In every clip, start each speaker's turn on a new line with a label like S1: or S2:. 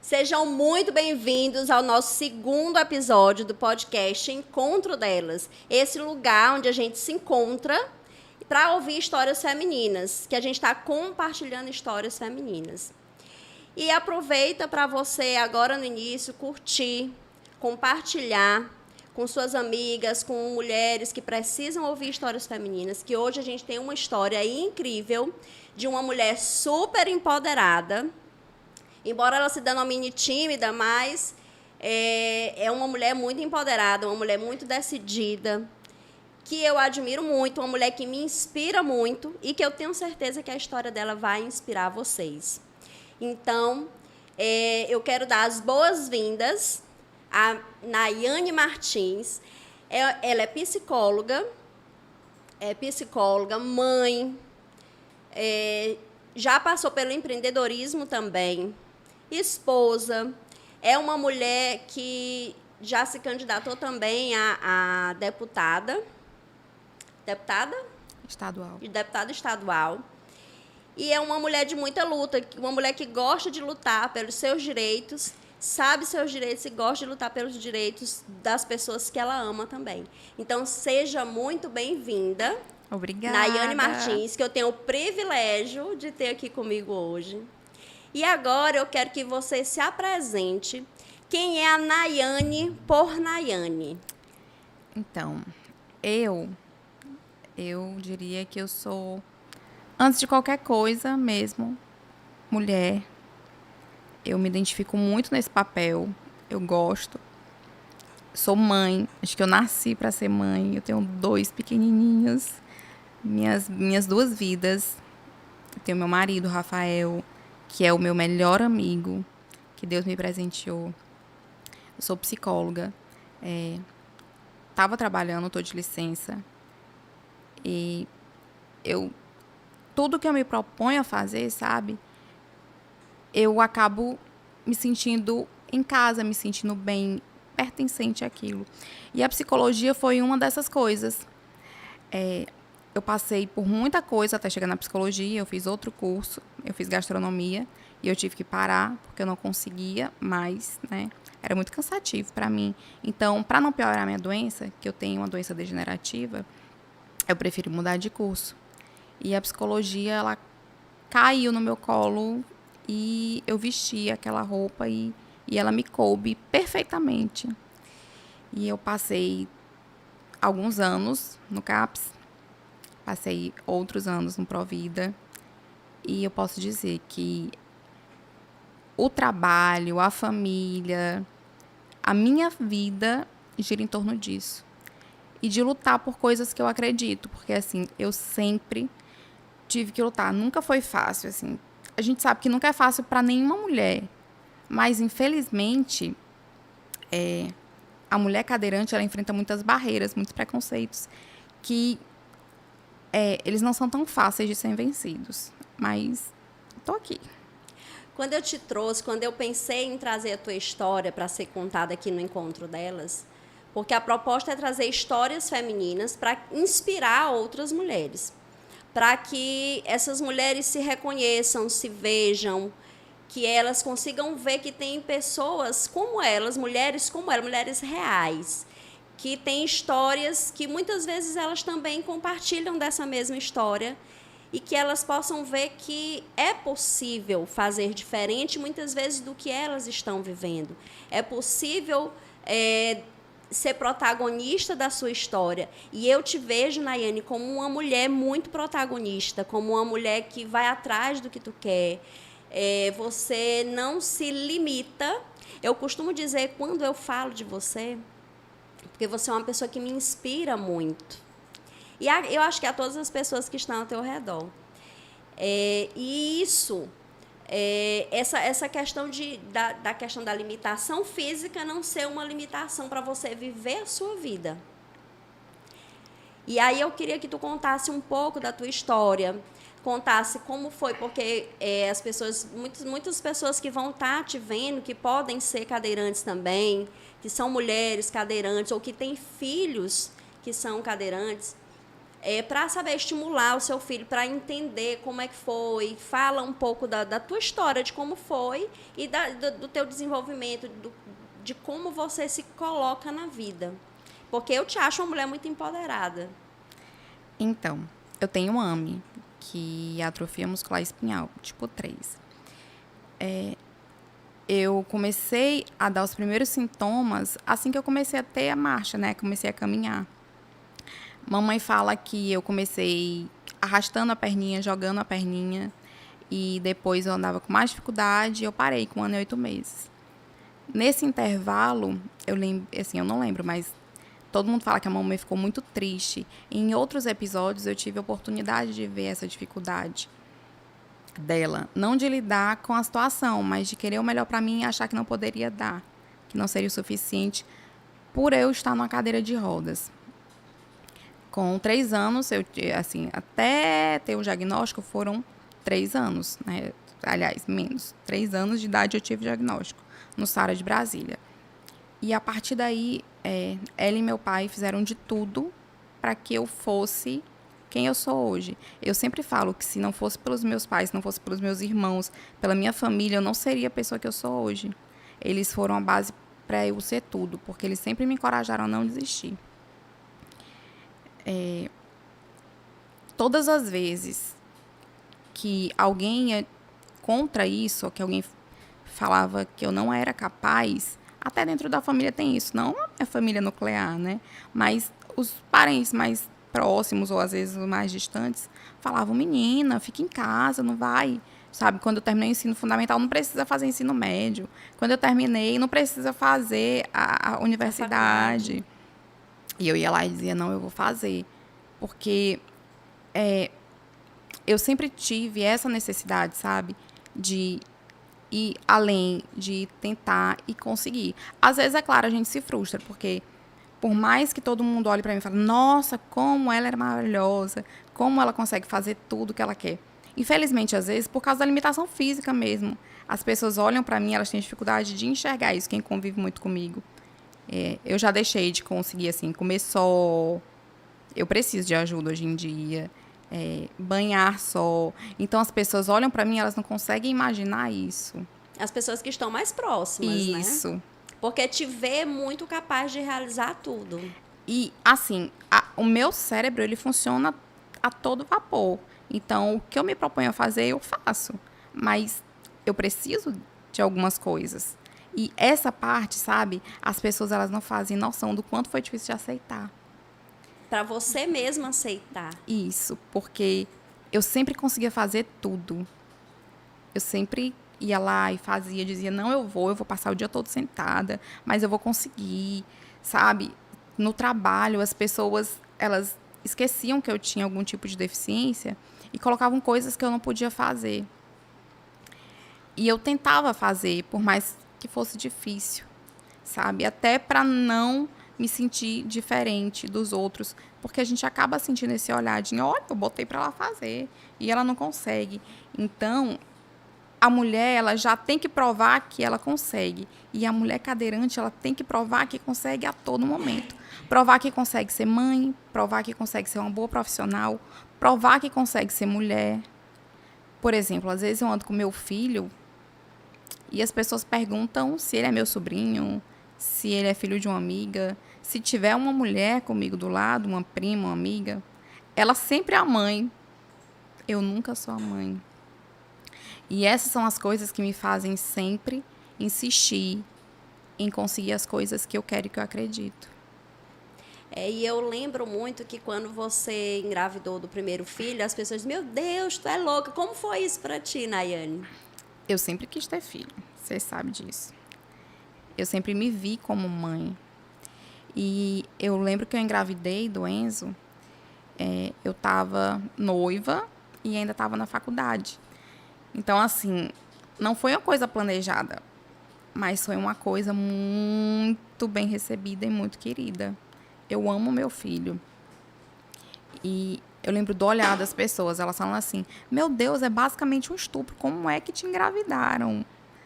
S1: Sejam muito bem-vindos ao nosso segundo episódio do podcast Encontro Delas. Esse lugar onde a gente se encontra para ouvir histórias femininas, que a gente está compartilhando histórias femininas. E aproveita para você, agora no início, curtir, compartilhar com suas amigas, com mulheres que precisam ouvir histórias femininas, que hoje a gente tem uma história incrível de uma mulher super empoderada. Embora ela se denomine tímida, mas é uma mulher muito empoderada, uma mulher muito decidida, que eu admiro muito, uma mulher que me inspira muito e que eu tenho certeza que a história dela vai inspirar vocês. Então, eu quero dar as boas-vindas a Nayane Martins. Ela é psicóloga, mãe, já passou pelo empreendedorismo também, esposa, é uma mulher que já se candidatou também a deputada estadual, e é uma mulher de muita luta, uma mulher que gosta de lutar pelos seus direitos, sabe seus direitos e gosta de lutar pelos direitos das pessoas que ela ama também. Então, seja muito bem-vinda.
S2: Obrigada.
S1: Nayane Martins, que eu tenho o privilégio de ter aqui comigo hoje. E agora eu quero que você se apresente. Quem é a Nayane por Nayane?
S2: Então, eu diria que eu sou, antes de qualquer coisa mesmo, mulher. Eu me identifico muito nesse papel, eu gosto. Sou mãe, acho que eu nasci para ser mãe. Eu tenho 2 pequenininhos. Minhas 2 vidas. Eu tenho meu marido, Rafael, que é o meu melhor amigo, que Deus me presenteou. Eu sou psicóloga. Estava trabalhando, estou de licença. E tudo que eu me proponho a fazer, sabe? Eu acabo me sentindo em casa, me sentindo bem, pertencente àquilo. E a psicologia foi uma dessas coisas. Eu passei por muita coisa até chegar na psicologia. Eu fiz outro curso, eu fiz gastronomia e eu tive que parar porque eu não conseguia mais, né? Era muito cansativo para mim. Então, para não piorar a minha doença, que eu tenho uma doença degenerativa, eu prefiro mudar de curso. E a psicologia, ela caiu no meu colo e eu vesti aquela roupa e ela me coube perfeitamente. E eu passei alguns anos no CAPS, passei outros anos no Provida, e eu posso dizer que o trabalho, a família, a minha vida gira em torno disso. E de lutar por coisas que eu acredito, porque assim, eu sempre tive que lutar, nunca foi fácil, assim. A gente sabe que nunca é fácil para nenhuma mulher, mas infelizmente a mulher cadeirante, ela enfrenta muitas barreiras, muitos preconceitos, que eles não são tão fáceis de serem vencidos. Mas estou aqui.
S1: Quando eu te trouxe, quando eu pensei em trazer a tua história para ser contada aqui no Encontro Delas, porque a proposta é trazer histórias femininas para inspirar outras mulheres, para que essas mulheres se reconheçam, se vejam, que elas consigam ver que tem pessoas como elas, mulheres como elas, mulheres reais, que têm histórias que muitas vezes elas também compartilham dessa mesma história e que elas possam ver que é possível fazer diferente muitas vezes do que elas estão vivendo. É possível ser protagonista da sua história. E eu te vejo, Nayane, como uma mulher muito protagonista, como uma mulher que vai atrás do que tu quer. Você não se limita. Eu costumo dizer, quando eu falo de você, porque você é uma pessoa que me inspira muito. E eu acho que a todas as pessoas que estão ao teu redor. E isso, essa questão da questão da limitação física não ser uma limitação para você viver a sua vida. E aí eu queria que tu contasse um pouco da tua história, contasse como foi, porque as pessoas, muitas pessoas que vão estar te vendo, que podem ser cadeirantes também, que são mulheres cadeirantes ou que têm filhos que são cadeirantes, para saber estimular o seu filho, para entender como é que foi, fala um pouco da tua história, de como foi e do teu desenvolvimento, de como você se coloca na vida. Porque eu te acho uma mulher muito empoderada.
S2: Então, eu tenho um AME, que é atrofia muscular espinhal, tipo 3. Eu comecei a dar os primeiros sintomas assim que eu comecei a ter a marcha, né? Comecei a caminhar. Mamãe fala que eu comecei arrastando a perninha, jogando a perninha, e depois eu andava com mais dificuldade e eu parei com 1 ano e 8 meses. Nesse intervalo, eu lembro, assim, eu não lembro, mas todo mundo fala que a mamãe ficou muito triste. Em outros episódios eu tive a oportunidade de ver essa dificuldade dela, não de lidar com a situação, mas de querer o melhor para mim e achar que não poderia dar, que não seria o suficiente por eu estar numa cadeira de rodas. Com 3 anos, assim, até ter o diagnóstico foram 3 anos, né? Aliás, menos. 3 anos de idade eu tive o diagnóstico no SARA de Brasília. E a partir daí, ela e meu pai fizeram de tudo para que eu fosse quem eu sou hoje. Eu sempre falo que se não fosse pelos meus pais, se não fosse pelos meus irmãos, pela minha família, eu não seria a pessoa que eu sou hoje. Eles foram a base para eu ser tudo, porque eles sempre me encorajaram a não desistir. Todas as vezes que alguém ia contra isso, ou que alguém falava que eu não era capaz, até dentro da família tem isso, não é família nuclear, né? Mas os parentes mais próximos, ou às vezes os mais distantes, falavam, menina, fica em casa, não vai. Sabe, quando eu terminei o ensino fundamental, não precisa fazer ensino médio. Quando eu terminei, não precisa fazer a universidade. E eu ia lá e dizia, não, eu vou fazer. Porque eu sempre tive essa necessidade, sabe? De ir além, de tentar e conseguir. Às vezes, é claro, a gente se frustra, porque por mais que todo mundo olhe para mim e fale, nossa, como ela era maravilhosa, como ela consegue fazer tudo que ela quer. Infelizmente, às vezes, por causa da limitação física mesmo. As pessoas olham para mim, elas têm dificuldade de enxergar isso, quem convive muito comigo. Eu já deixei de conseguir, assim, comer só. Eu preciso de ajuda hoje em dia. Banhar só. Então, as pessoas olham para mim, elas não conseguem imaginar isso.
S1: As pessoas que estão mais próximas,
S2: isso.
S1: né? Porque te vê muito capaz de realizar tudo.
S2: E, assim, o meu cérebro, ele funciona a todo vapor. Então, o que eu me proponho a fazer, eu faço. Mas eu preciso de algumas coisas. E essa parte, sabe, as pessoas elas não fazem noção do quanto foi difícil de aceitar.
S1: Para você mesma aceitar.
S2: Isso, porque eu sempre conseguia fazer tudo. Eu sempre ia lá e fazia, dizia, não, eu vou passar o dia todo sentada, mas eu vou conseguir, sabe? No trabalho, as pessoas, elas esqueciam que eu tinha algum tipo de deficiência e colocavam coisas que eu não podia fazer. E eu tentava fazer, por mais que fosse difícil, sabe? Até para não me sentir diferente dos outros, porque a gente acaba sentindo esse olhar de, olha, eu botei para ela fazer e ela não consegue. Então, a mulher, ela já tem que provar que ela consegue. E a mulher cadeirante, ela tem que provar que consegue a todo momento. Provar que consegue ser mãe, provar que consegue ser uma boa profissional, provar que consegue ser mulher. Por exemplo, às vezes eu ando com meu filho e as pessoas perguntam se ele é meu sobrinho, se ele é filho de uma amiga. Se tiver uma mulher comigo do lado, uma prima, uma amiga, ela sempre é a mãe. Eu nunca sou a mãe. E essas são as coisas que me fazem sempre insistir em conseguir as coisas que eu quero e que eu acredito.
S1: E eu lembro muito que quando você engravidou do primeiro filho, as pessoas dizem, meu Deus, tu é louca. Como foi isso para ti, Nayane?
S2: Eu sempre quis ter filho, você sabe disso. Eu sempre me vi como mãe. E eu lembro que eu engravidei do Enzo, eu estava noiva e ainda estava na faculdade. Então, assim, não foi uma coisa planejada, mas foi uma coisa muito bem recebida e muito querida. Eu amo meu filho. E eu lembro do olhar das pessoas, elas falam assim, meu Deus, é basicamente um estupro, como é que te engravidaram?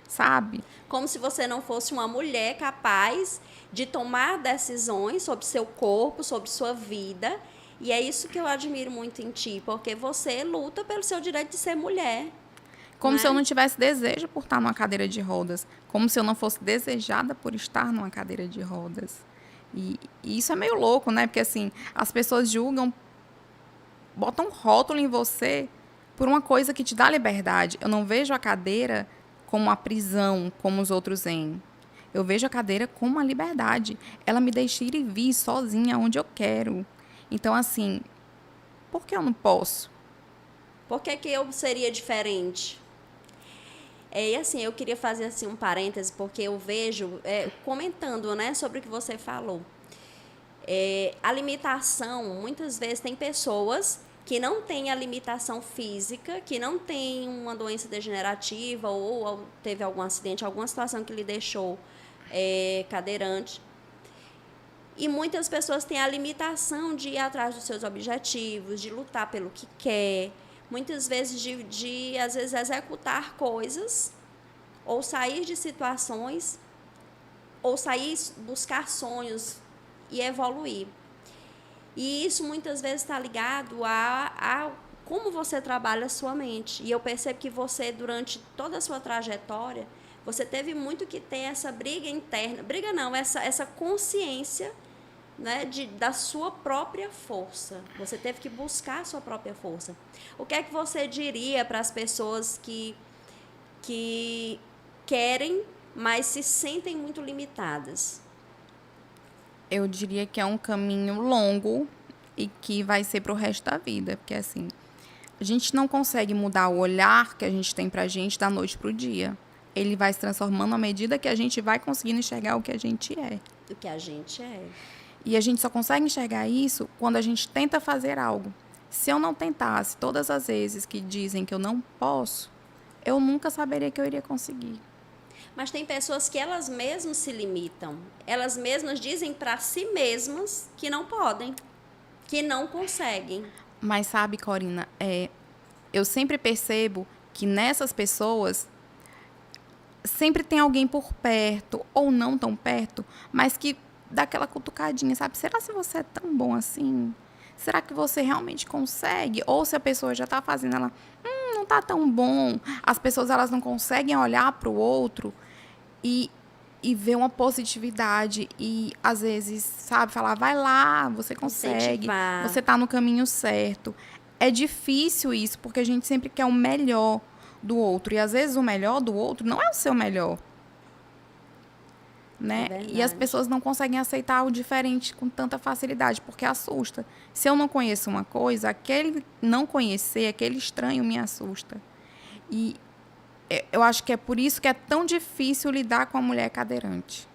S2: Sabe?
S1: Como se você não fosse uma mulher capaz de tomar decisões sobre seu corpo, sobre sua vida E é isso que eu admiro muito em ti, porque você luta pelo seu direito de ser mulher.
S2: Como se eu
S1: né?
S2: não tivesse desejo por estar numa cadeira de rodas. Como se eu não fosse desejada por estar numa cadeira de rodas. E isso é meio louco, né? Porque, assim, as pessoas julgam, botam um rótulo em você por uma coisa que te dá liberdade. Eu não vejo a cadeira como uma prisão, como os outros veem. Eu vejo a cadeira como uma liberdade. Ela me deixa ir e vir sozinha onde eu quero. Então, assim, por que eu não posso?
S1: Por que que eu seria diferente? E assim, eu queria fazer assim um parêntese, porque eu vejo, comentando, né, sobre o que você falou. A limitação, muitas vezes tem pessoas que não têm a limitação física, que não têm uma doença degenerativa ou teve algum acidente, alguma situação que lhe deixou cadeirante. E muitas pessoas têm a limitação de ir atrás dos seus objetivos, de lutar pelo que quer, muitas vezes de às vezes, executar coisas, ou sair de situações, ou sair, buscar sonhos e evoluir. E isso muitas vezes está ligado a como você trabalha a sua mente. E eu percebo que você, durante toda a sua trajetória, você teve muito que ter essa briga interna, briga não, essa consciência, né, da sua própria força. Você teve que buscar a sua própria força. O que é que você diria para as pessoas que querem, mas se sentem muito limitadas?
S2: Eu diria que é um caminho longo e que vai ser pro resto da vida. Porque, assim, a gente não consegue mudar o olhar que a gente tem pra gente da noite pro dia. Ele vai se transformando à medida que a gente vai conseguindo enxergar o que a gente é.
S1: O que a gente é.
S2: E a gente só consegue enxergar isso quando a gente tenta fazer algo. Se eu não tentasse todas as vezes que dizem que eu não posso, eu nunca saberia que eu iria conseguir.
S1: Mas tem pessoas que elas mesmas se limitam. Elas mesmas dizem para si mesmas que não podem, que não conseguem.
S2: Mas sabe, Corina, eu sempre percebo que nessas pessoas sempre tem alguém por perto, ou não tão perto, mas que dá aquela cutucadinha, sabe? Será se você é tão bom assim? Será que você realmente consegue? Ou se a pessoa já está fazendo, ela, não está tão bom. As pessoas, elas não conseguem olhar para o outro e ver uma positividade e, às vezes, sabe, falar, vai lá, você consegue,
S1: Incentivar.
S2: você está no caminho certo. É difícil isso, porque a gente sempre quer o melhor do outro. E, às vezes, o melhor do outro não é o seu melhor. Né? E as pessoas não conseguem aceitar o diferente com tanta facilidade, porque assusta. Se eu não conheço uma coisa, aquele não conhecer, aquele estranho me assusta. E eu acho que é por isso que é tão difícil lidar com a mulher cadeirante,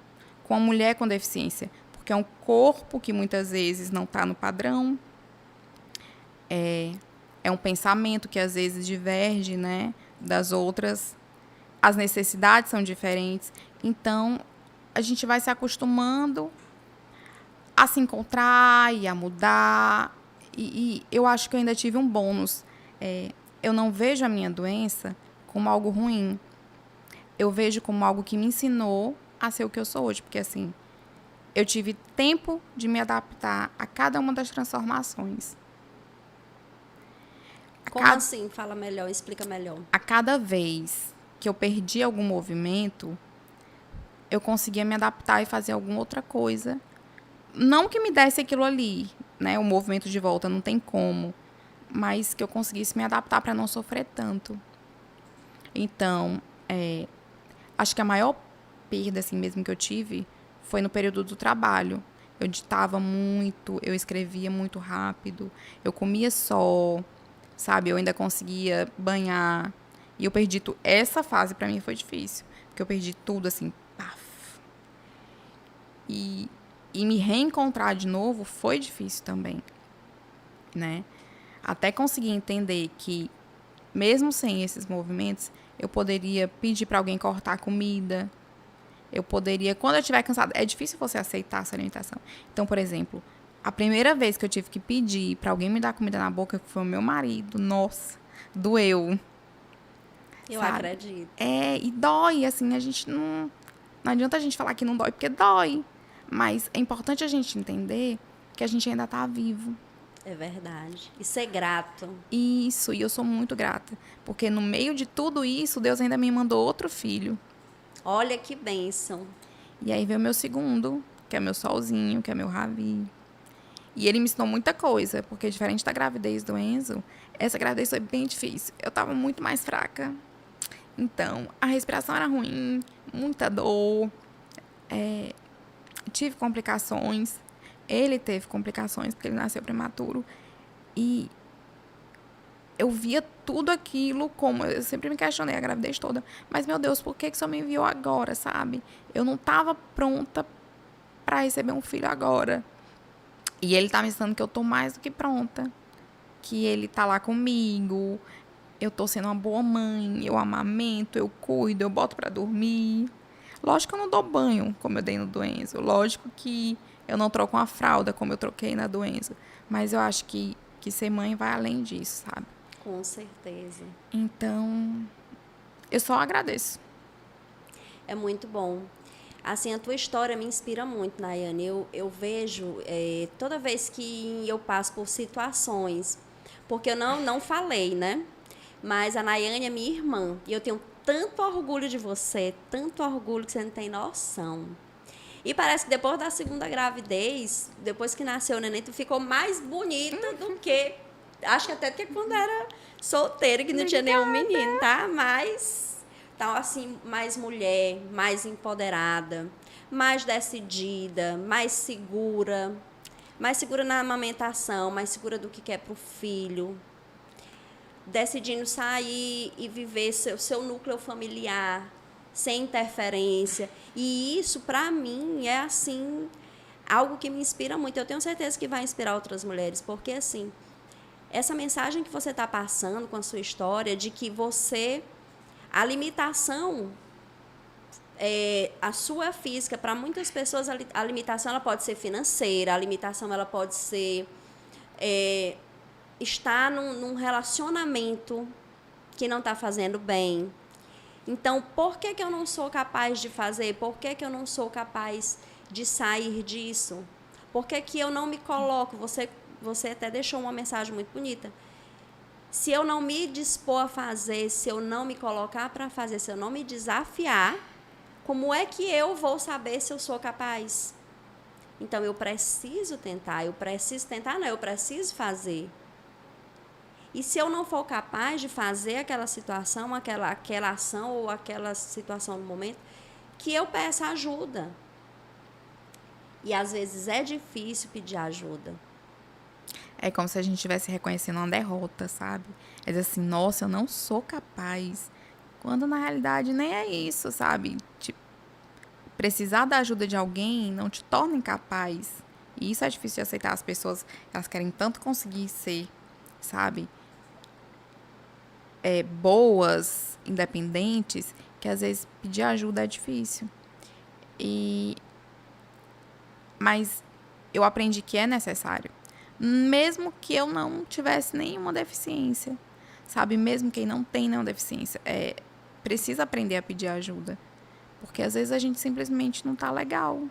S2: com a mulher com deficiência, porque é um corpo que muitas vezes não está no padrão, é um pensamento que às vezes diverge, né, das outras, as necessidades são diferentes, então a gente vai se acostumando a se encontrar e a mudar. E eu acho que eu ainda tive um bônus. Eu não vejo a minha doença como algo ruim. Eu vejo como algo que me ensinou a ser o que eu sou hoje. Porque, assim, eu tive tempo de me adaptar a cada uma das transformações.
S1: Como assim? Fala melhor, explica melhor.
S2: A cada vez que eu perdi algum movimento, eu conseguia me adaptar e fazer alguma outra coisa. Não que me desse aquilo ali, né? O movimento de volta, não tem como. Mas que eu conseguisse me adaptar para não sofrer tanto. Então, acho que a maior perda, assim mesmo, que eu tive foi no período do trabalho. Eu ditava muito, eu escrevia muito rápido, eu comia só, sabe? Eu ainda conseguia banhar. E eu perdi tudo. Essa fase, para mim, foi difícil. Porque eu perdi tudo, assim, E me reencontrar de novo foi difícil também, né? Até conseguir entender que, mesmo sem esses movimentos, eu poderia pedir para alguém cortar a comida. Eu poderia, quando eu estiver cansada, é difícil você aceitar essa alimentação. Então, por exemplo, a primeira vez que eu tive que pedir para alguém me dar comida na boca foi o meu marido. Nossa, doeu.
S1: Eu
S2: sabe?
S1: acredito.
S2: E dói, assim, a gente não adianta a gente falar que não dói, porque dói. Mas é importante a gente entender que a gente ainda está vivo.
S1: É verdade. E ser grato.
S2: Isso, e eu sou muito grata. Porque no meio de tudo isso, Deus ainda me mandou outro filho.
S1: Olha que bênção.
S2: E aí veio o meu segundo, que é meu solzinho, que é meu Ravi. E ele me ensinou muita coisa, porque diferente da gravidez do Enzo, essa gravidez foi bem difícil. Eu tava muito mais fraca. Então, a respiração era ruim, muita dor, tive complicações. Ele teve complicações, porque ele nasceu prematuro. E eu via tudo aquilo como... Eu sempre me questionei a gravidez toda. Mas, meu Deus, por que o Senhor me enviou agora, sabe? Eu não estava pronta para receber um filho agora. E ele tá me ensinando que eu tô mais do que pronta. Que ele tá lá comigo. Eu tô sendo uma boa mãe. Eu amamento, eu cuido, eu boto para dormir. Lógico que eu não dou banho, como eu dei no do Enzo. Lógico que eu não troco uma fralda, como eu troquei na do Enzo. Mas eu acho que ser mãe vai além disso, sabe?
S1: Com certeza.
S2: Então, eu só agradeço.
S1: É muito bom. Assim, a tua história me inspira muito, Nayane. Eu vejo, toda vez que eu passo por situações, porque eu não falei, né? Mas a Nayane é minha irmã. E eu tenho tanto orgulho de você, tanto orgulho que você não tem noção. E parece que depois da segunda gravidez, depois que nasceu o neném, tu ficou mais bonita do que... Acho que até do que quando era solteira, que não tinha nenhum menino, tá? Mas, então, assim, mais mulher, mais empoderada, mais decidida, mais segura na amamentação, mais segura do que quer pro filho, decidindo sair e viver seu núcleo familiar, sem interferência. E isso, para mim, é, assim, algo que me inspira muito. Eu tenho certeza que vai inspirar outras mulheres, porque, assim, essa mensagem que você está passando com a sua história, de que você... A limitação, a sua física, para muitas pessoas, a limitação ela pode ser financeira, a limitação ela pode ser... estar num relacionamento que não está fazendo bem. Então, por que eu não sou capaz de fazer? Por que eu não sou capaz de sair disso? Por que eu não me coloco? Você até deixou uma mensagem muito bonita. Se eu não me dispor a fazer, se eu não me colocar para fazer, se eu não me desafiar, como é que eu vou saber se eu sou capaz? Então, eu preciso tentar, eu preciso fazer. E se eu não for capaz de fazer aquela situação, aquela ação ou aquela situação no momento, que eu peça ajuda. E às vezes é difícil pedir ajuda.
S2: É como se a gente estivesse reconhecendo uma derrota, sabe? É dizer assim, nossa, eu não sou capaz. Quando na realidade nem é isso, sabe? Tipo, precisar da ajuda de alguém não te torna incapaz. E isso é difícil de aceitar. As pessoas, elas querem tanto conseguir ser, sabe? Boas, independentes, que às vezes pedir ajuda é difícil. Mas eu aprendi que é necessário. Mesmo que eu não tivesse nenhuma deficiência, sabe? Mesmo quem não tem nenhuma deficiência, precisa aprender a pedir ajuda. Porque às vezes a gente simplesmente não tá legal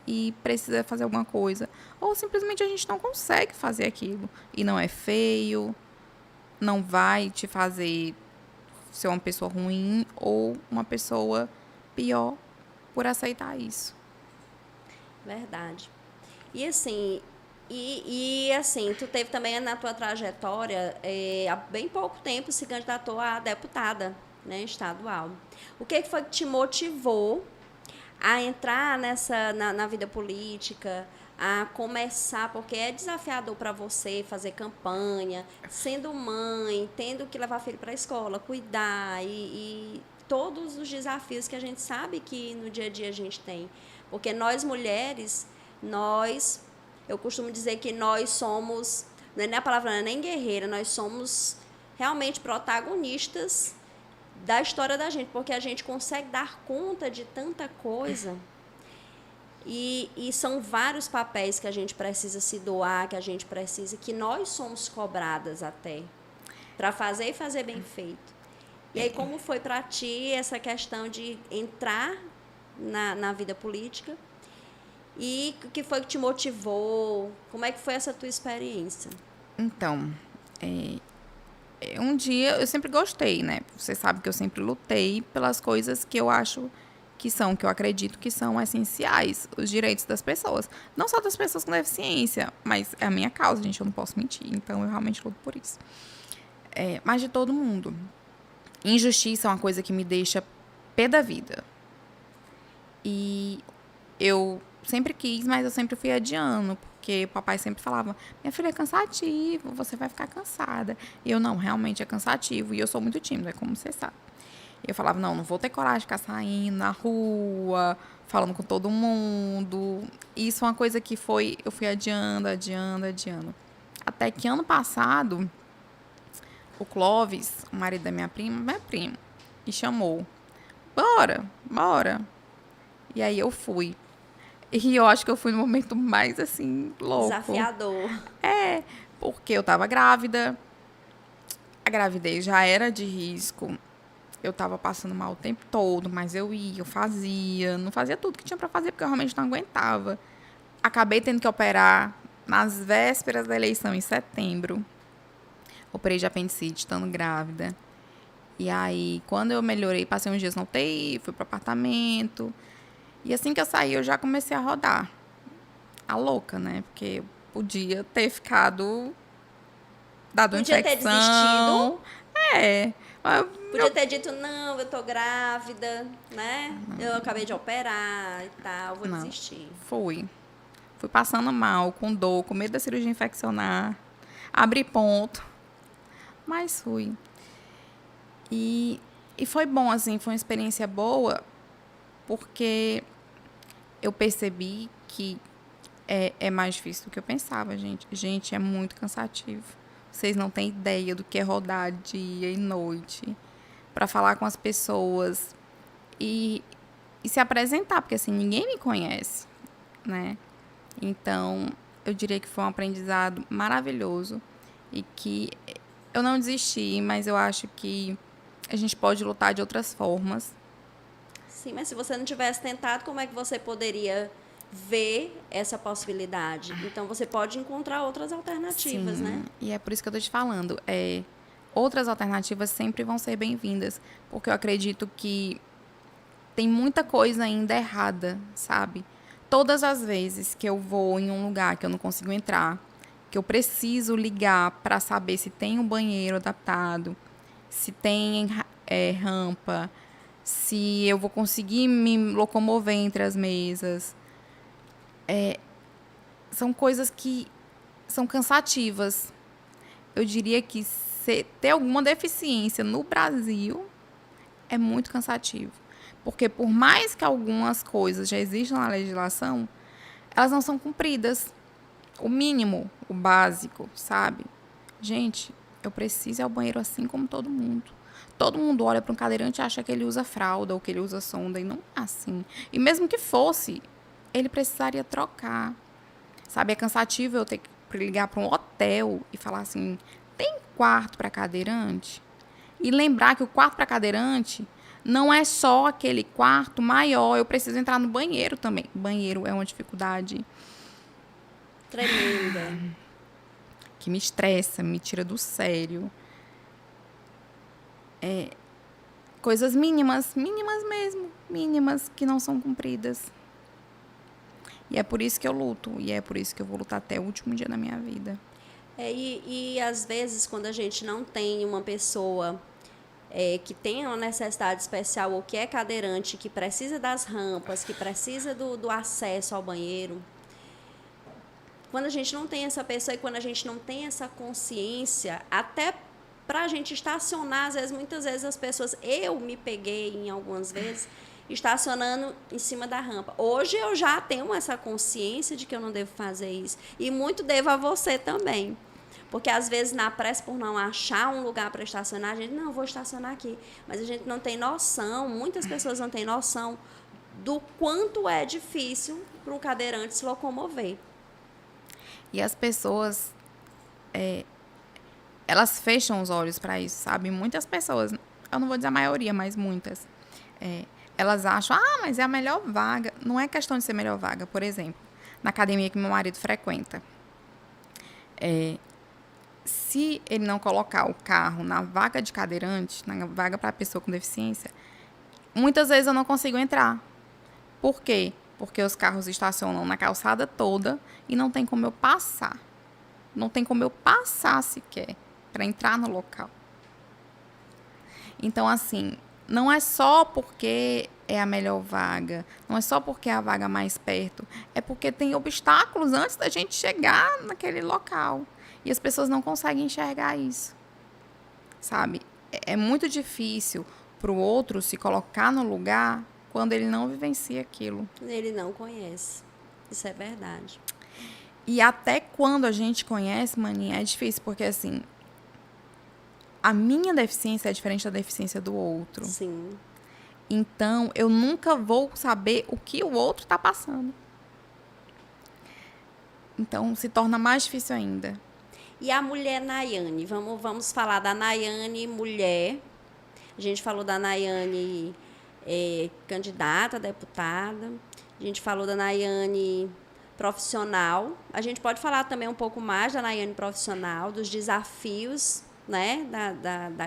S2: e precisa fazer alguma coisa. Ou simplesmente a gente não consegue fazer aquilo. E não é feio, não vai te fazer ser uma pessoa ruim ou uma pessoa pior por aceitar isso.
S1: Verdade. E assim, assim, tu teve também na tua trajetória, há bem pouco tempo se candidatou a deputada, né, estadual. O que foi que te motivou a entrar na vida política, a começar, porque é desafiador para você fazer campanha, sendo mãe, tendo que levar filho para a escola, cuidar e todos os desafios que a gente sabe que no dia a dia a gente tem. Porque nós mulheres, eu costumo dizer que nós somos, não é nem a palavra, não é nem guerreira, nós somos realmente protagonistas da história da gente, porque a gente consegue dar conta de tanta coisa. E são vários papéis que a gente precisa se doar, que nós somos cobradas até, para fazer e fazer bem feito. E aí, como foi para ti essa questão de entrar na vida política E o que foi que te motivou? Como é que foi essa tua experiência?
S2: Então, um dia eu sempre gostei, né? Você sabe que eu sempre lutei pelas coisas que eu acho que eu acredito que são essenciais, os direitos das pessoas. Não só das pessoas com deficiência, mas é a minha causa, gente, eu não posso mentir. Então, eu realmente luto por isso. Mas de todo mundo. Injustiça é uma coisa que me deixa pé da vida. E eu sempre quis, mas eu sempre fui adiando, porque o papai sempre falava, minha filha, é cansativo, você vai ficar cansada. E eu, não, realmente é cansativo, e eu sou muito tímida, como você sabe. E eu falava, não vou ter coragem de ficar saindo na rua, falando com todo mundo. E isso é uma coisa que eu fui adiando. Até que ano passado, o Clóvis, o marido da minha prima, me chamou. Bora. E aí eu fui. E eu acho que eu fui no momento mais, assim, louco.
S1: Desafiador.
S2: Porque eu tava grávida. A gravidez já era de risco. Eu tava passando mal o tempo todo, mas eu ia, eu fazia. Não fazia tudo que tinha pra fazer, porque eu realmente não aguentava. Acabei tendo que operar nas vésperas da eleição, em setembro. Operei de apendicite, estando grávida. E aí, quando eu melhorei, passei uns dias na UTI, fui pro apartamento. E assim que eu saí, eu já comecei a rodar. A louca, né? Porque eu podia ter ficado... dado
S1: Podia
S2: infecção.
S1: ter desistido.
S2: Eu
S1: Podia ter dito, não, eu tô grávida, né? Eu acabei de operar e tal, vou desistir.
S2: Fui passando mal, com dor, com medo da cirurgia infeccionar. Abri ponto. Mas fui. E foi bom, assim, foi uma experiência boa, porque eu percebi que é mais difícil do que eu pensava, gente. Gente, é muito cansativo. Vocês não têm ideia do que é rodar dia e noite para falar com as pessoas e se apresentar, porque assim, ninguém me conhece, né? Então, eu diria que foi um aprendizado maravilhoso e que eu não desisti, mas eu acho que a gente pode lutar de outras formas.
S1: Sim, mas se você não tivesse tentado, como é que você poderia ver essa possibilidade? Então, você pode encontrar outras alternativas,
S2: Sim,
S1: né?
S2: e é por isso que eu tô te falando. Outras alternativas sempre vão ser bem-vindas, porque eu acredito que tem muita coisa ainda errada, sabe? Todas as vezes que eu vou em um lugar que eu não consigo entrar, que eu preciso ligar para saber se tem um banheiro adaptado, se tem rampa, se eu vou conseguir me locomover entre as mesas. São coisas que são cansativas. Eu diria que ter alguma deficiência no Brasil é muito cansativo. Porque por mais que algumas coisas já existam na legislação, elas não são cumpridas. O mínimo, o básico, sabe? Gente, eu preciso ir ao banheiro assim como todo mundo. Todo mundo olha para um cadeirante e acha que ele usa fralda ou que ele usa sonda, e não é assim. E mesmo que fosse, ele precisaria trocar. Sabe, é cansativo eu ter que ligar para um hotel e falar assim, tem quarto para cadeirante? E lembrar que o quarto para cadeirante não é só aquele quarto maior, eu preciso entrar no banheiro também. Banheiro é uma dificuldade
S1: Tremenda.
S2: que me estressa, me tira do sério. Coisas mínimas mesmo, mínimas que não são cumpridas. E é por isso que eu luto, e é por isso que eu vou lutar até o último dia da minha vida.
S1: E às vezes, quando a gente não tem uma pessoa que tem uma necessidade especial ou que é cadeirante, que precisa das rampas, que precisa do acesso ao banheiro, quando a gente não tem essa pessoa e quando a gente não tem essa consciência, até para a gente estacionar, muitas vezes as pessoas, eu me peguei em algumas vezes, estacionando em cima da rampa. Hoje eu já tenho essa consciência de que eu não devo fazer isso. E muito devo a você também. Porque, às vezes, na pressa, por não achar um lugar para estacionar, a gente, não, vou estacionar aqui. Mas a gente não tem noção, muitas pessoas não têm noção do quanto é difícil para um cadeirante se locomover.
S2: E as pessoas, elas fecham os olhos para isso, sabe? Muitas pessoas, eu não vou dizer a maioria, mas muitas, elas acham, mas é a melhor vaga. Não é questão de ser a melhor vaga, por exemplo. na academia que meu marido frequenta. Se ele não colocar o carro na vaga de cadeirante, na vaga para pessoa com deficiência, muitas vezes eu não consigo entrar. Por quê? Porque os carros estacionam na calçada toda e não tem como eu passar. Não tem como eu passar sequer para entrar no local. Então, assim, não é só porque é a melhor vaga, não é só porque é a vaga mais perto, é porque tem obstáculos antes da gente chegar naquele local. E as pessoas não conseguem enxergar isso, sabe? É muito difícil para o outro se colocar no lugar quando ele não vivencia aquilo.
S1: Ele não conhece. Isso é verdade.
S2: E até quando a gente conhece, maninha, é difícil, porque assim, a minha deficiência é diferente da deficiência do outro.
S1: Sim.
S2: Então, eu nunca vou saber o que o outro está passando. Então, se torna mais difícil ainda.
S1: E a mulher Nayane? Vamos falar da Nayane mulher. A gente falou da Nayane candidata a deputada. A gente falou da Nayane profissional. A gente pode falar também um pouco mais da Nayane profissional, dos desafios, né?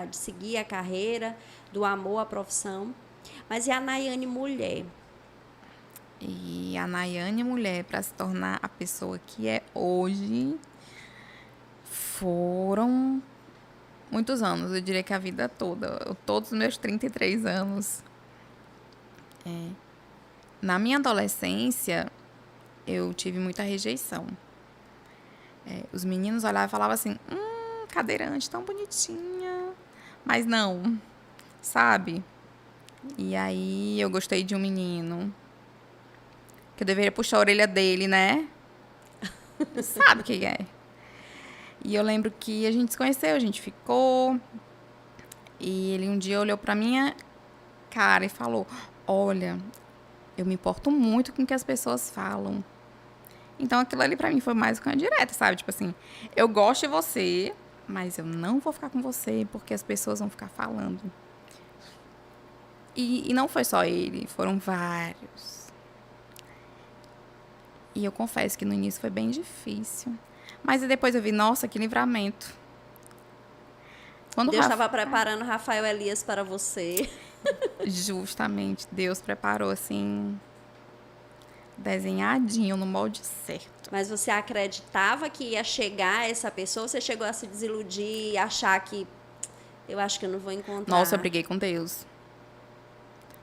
S1: De seguir a carreira, do amor à profissão. Mas e a Nayane mulher?
S2: E a Nayane mulher, para se tornar a pessoa que é hoje, foram muitos anos. Eu diria que a vida toda. Todos os meus 33 anos. Na minha adolescência, eu tive muita rejeição. Os meninos olhavam e falavam assim, cadeirante, tão bonitinha. Mas não, sabe? E aí eu gostei de um menino. Que eu deveria puxar a orelha dele, né? Sabe o que é? E eu lembro que a gente se conheceu, a gente ficou. E ele um dia olhou pra minha cara e falou, olha, eu me importo muito com o que as pessoas falam. Então aquilo ali pra mim foi mais uma direta, sabe? Tipo assim, eu gosto de você, mas eu não vou ficar com você porque as pessoas vão ficar falando. E não foi só ele, foram vários. E eu confesso que no início foi bem difícil. Mas depois eu vi, nossa, que livramento. Quando
S1: Deus estava preparando Rafael Elias para você.
S2: Justamente, Deus preparou assim, desenhadinho, no molde certo.
S1: Mas você acreditava que ia chegar essa pessoa? Você chegou a se desiludir e achar que eu acho que eu não vou encontrar?
S2: Nossa, eu briguei com Deus.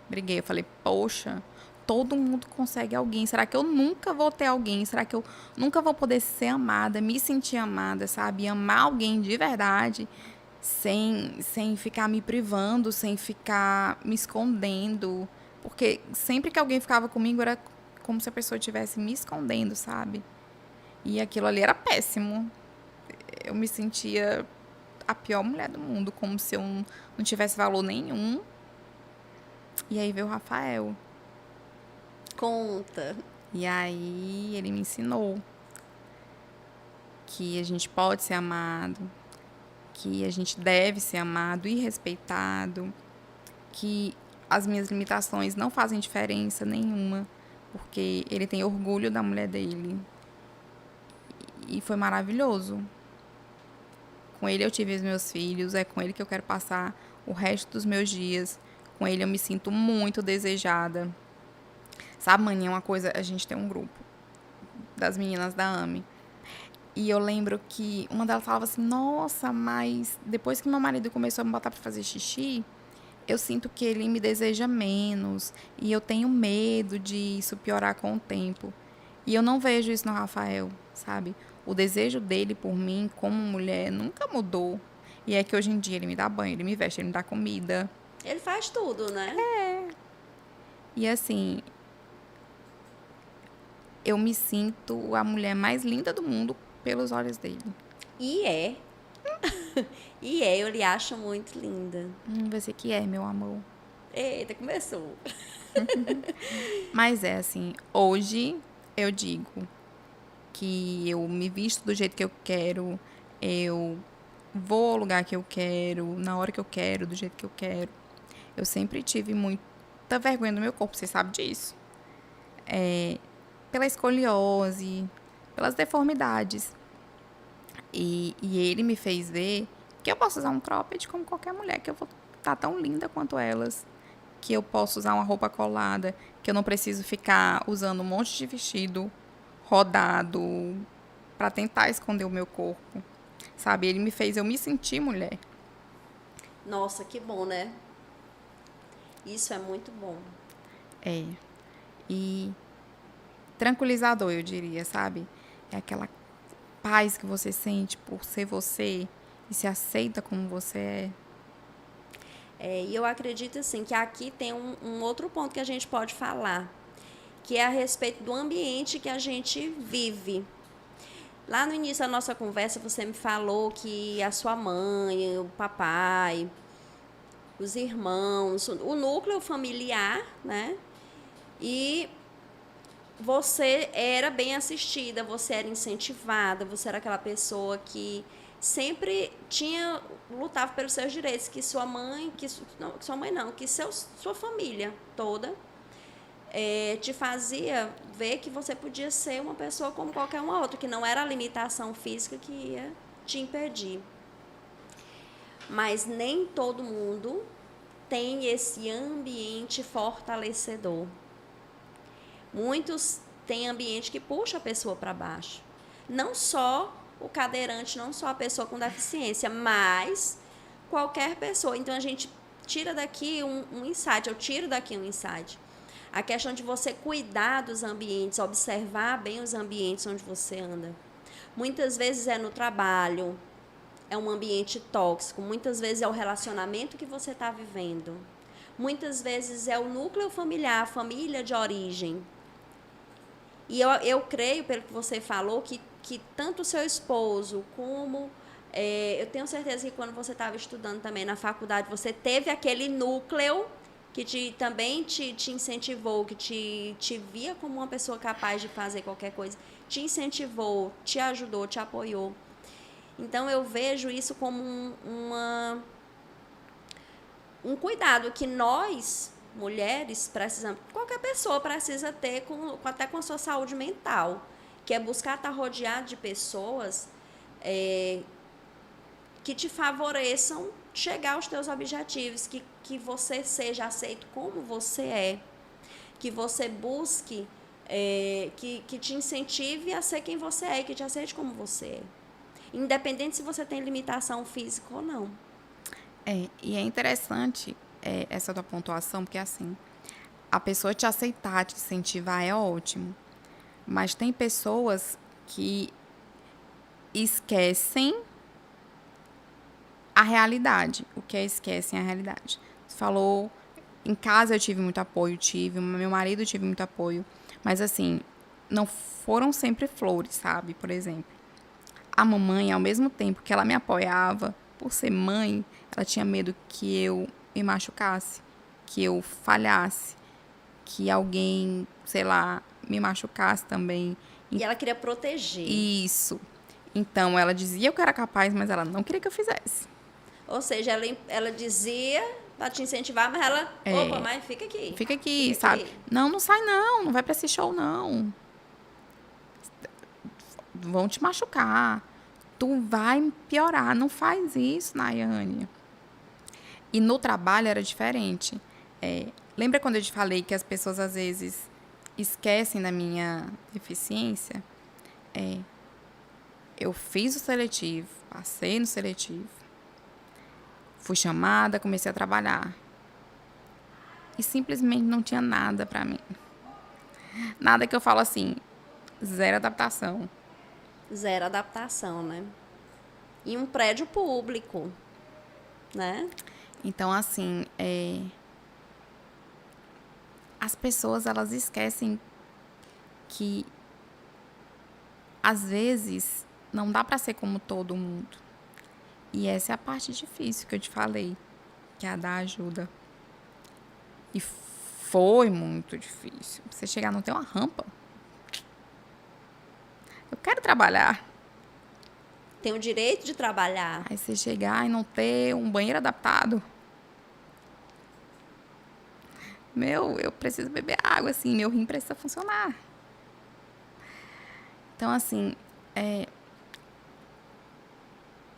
S2: Briguei, eu falei, poxa, todo mundo consegue alguém. Será que eu nunca vou ter alguém? Será que eu nunca vou poder ser amada, me sentir amada, sabe? Amar alguém de verdade, sem ficar me privando, sem ficar me escondendo. Porque sempre que alguém ficava comigo, era como se a pessoa estivesse me escondendo, sabe? E aquilo ali era péssimo. Eu me sentia a pior mulher do mundo, como se eu não tivesse valor nenhum. E aí veio o Rafael.
S1: Conta.
S2: E aí ele me ensinou que a gente pode ser amado, que a gente deve ser amado e respeitado, que as minhas limitações não fazem diferença nenhuma, porque ele tem orgulho da mulher dele. E foi maravilhoso. Com ele eu tive os meus filhos, é com ele que eu quero passar o resto dos meus dias. Com ele eu me sinto muito desejada. Sabe, maninha, uma coisa, a gente tem um grupo das meninas da AME. E eu lembro que uma delas falava assim, nossa, mas depois que meu marido começou a me botar pra fazer xixi, eu sinto que ele me deseja menos. E eu tenho medo de isso piorar com o tempo. E eu não vejo isso no Rafael, sabe? O desejo dele por mim, como mulher, nunca mudou. E é que hoje em dia ele me dá banho, ele me veste, ele me dá comida.
S1: Ele faz tudo, né?
S2: E assim, eu me sinto a mulher mais linda do mundo pelos olhos dele.
S1: E é. E é, eu lhe acho muito linda.
S2: Você que é, meu amor.
S1: Eita, começou.
S2: Mas é assim, hoje eu digo que eu me visto do jeito que eu quero, eu vou ao lugar que eu quero, na hora que eu quero, do jeito que eu quero. Eu sempre tive muita vergonha do meu corpo, você sabe disso. pela escoliose, pelas deformidades. E ele me fez ver que eu posso usar um cropped como qualquer mulher, que eu vou estar tão linda quanto elas, que eu posso usar uma roupa colada, que eu não preciso ficar usando um monte de vestido rodado para tentar esconder o meu corpo, sabe? Ele me fez eu me sentir mulher.
S1: Nossa, que bom, né? Isso é muito bom.
S2: É. E tranquilizador, eu diria, sabe? É aquela paz que você sente por ser você e se aceita como você é.
S1: E eu acredito assim que aqui tem um outro ponto que a gente pode falar, que é a respeito do ambiente que a gente vive. Lá no início da nossa conversa, você me falou que a sua mãe, o papai, os irmãos, o núcleo familiar, né? E você era bem assistida, você era incentivada, você era aquela pessoa que sempre lutava pelos seus direitos, que sua mãe, que sua família toda te fazia ver que você podia ser uma pessoa como qualquer uma outra, que não era a limitação física que ia te impedir. Mas nem todo mundo tem esse ambiente fortalecedor. Muitos têm ambiente que puxa a pessoa para baixo. Não só o cadeirante, não só a pessoa com deficiência, mas qualquer pessoa. Então a gente tira daqui um insight, eu tiro daqui um insight. A questão de você cuidar dos ambientes, observar bem os ambientes onde você anda. Muitas vezes é no trabalho, é um ambiente tóxico, muitas vezes é o relacionamento que você está vivendo. Muitas vezes é o núcleo familiar, a família de origem. E eu creio, pelo que você falou, que tanto o seu esposo como... eu tenho certeza que quando você estava estudando também na faculdade, você teve aquele núcleo que também te incentivou, que te via como uma pessoa capaz de fazer qualquer coisa, te incentivou, te ajudou, te apoiou. Então, eu vejo isso como um cuidado que nós, mulheres, precisamos, qualquer pessoa precisa ter, até com a sua saúde mental, que é buscar estar rodeado de pessoas que te favoreçam chegar aos teus objetivos, que você seja aceito como você é, que você busque, que te incentive a ser quem você é, que te aceite como você é. Independente se você tem limitação física ou não.
S2: E é interessante essa tua pontuação, porque assim, a pessoa te aceitar, te incentivar é ótimo. Mas tem pessoas que esquecem a realidade. O que é esquecem a realidade? Você falou, em casa eu tive muito apoio, meu marido tive muito apoio. Mas assim, não foram sempre flores, sabe? Por exemplo, a mamãe, ao mesmo tempo que ela me apoiava, por ser mãe, ela tinha medo que eu me machucasse, que eu falhasse, que alguém, sei lá, me machucasse também.
S1: E ela queria proteger.
S2: Isso. Então, ela dizia que eu era capaz, mas ela não queria que eu fizesse.
S1: Ou seja, ela dizia para te incentivar, mas ela... Opa, mas fica aqui.
S2: Fica aqui, sabe? Aqui. Não sai não vai para esse show não. Vão te machucar. Tu vai piorar, não faz isso, Nayane. E no trabalho era diferente. Lembra quando eu te falei que as pessoas às vezes esquecem da minha deficiência? Eu fiz o seletivo, passei no seletivo, fui chamada, comecei a trabalhar. E simplesmente não tinha nada pra mim. Nada que eu falo assim, zero adaptação.
S1: Zero adaptação, né? E um prédio público, né?
S2: Então, assim, as pessoas, elas esquecem que, às vezes, não dá pra ser como todo mundo. E essa é a parte difícil que eu te falei, que é a da ajuda. E foi muito difícil. Você chegar, não ter uma rampa. Eu quero trabalhar.
S1: Tem o direito de trabalhar.
S2: Aí você chegar e não ter um banheiro adaptado. Eu preciso beber água, assim, meu rim precisa funcionar. Então, assim,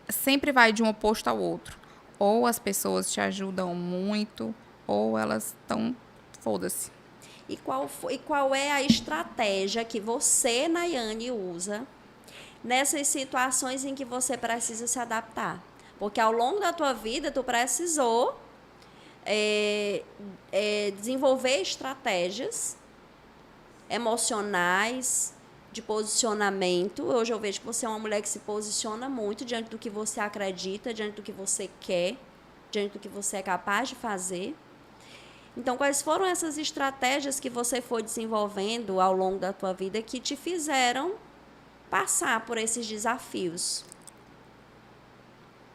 S2: sempre vai de um oposto ao outro. Ou as pessoas te ajudam muito, ou elas estão, foda-se.
S1: E qual é a estratégia que você, Nayane, usa nessas situações em que você precisa se adaptar? Porque ao longo da tua vida, tu precisou desenvolver estratégias emocionais, de posicionamento. Hoje eu vejo que você é uma mulher que se posiciona muito diante do que você acredita, diante do que você quer, diante do que você é capaz de fazer. Então, quais foram essas estratégias que você foi desenvolvendo ao longo da tua vida que te fizeram passar por esses desafios?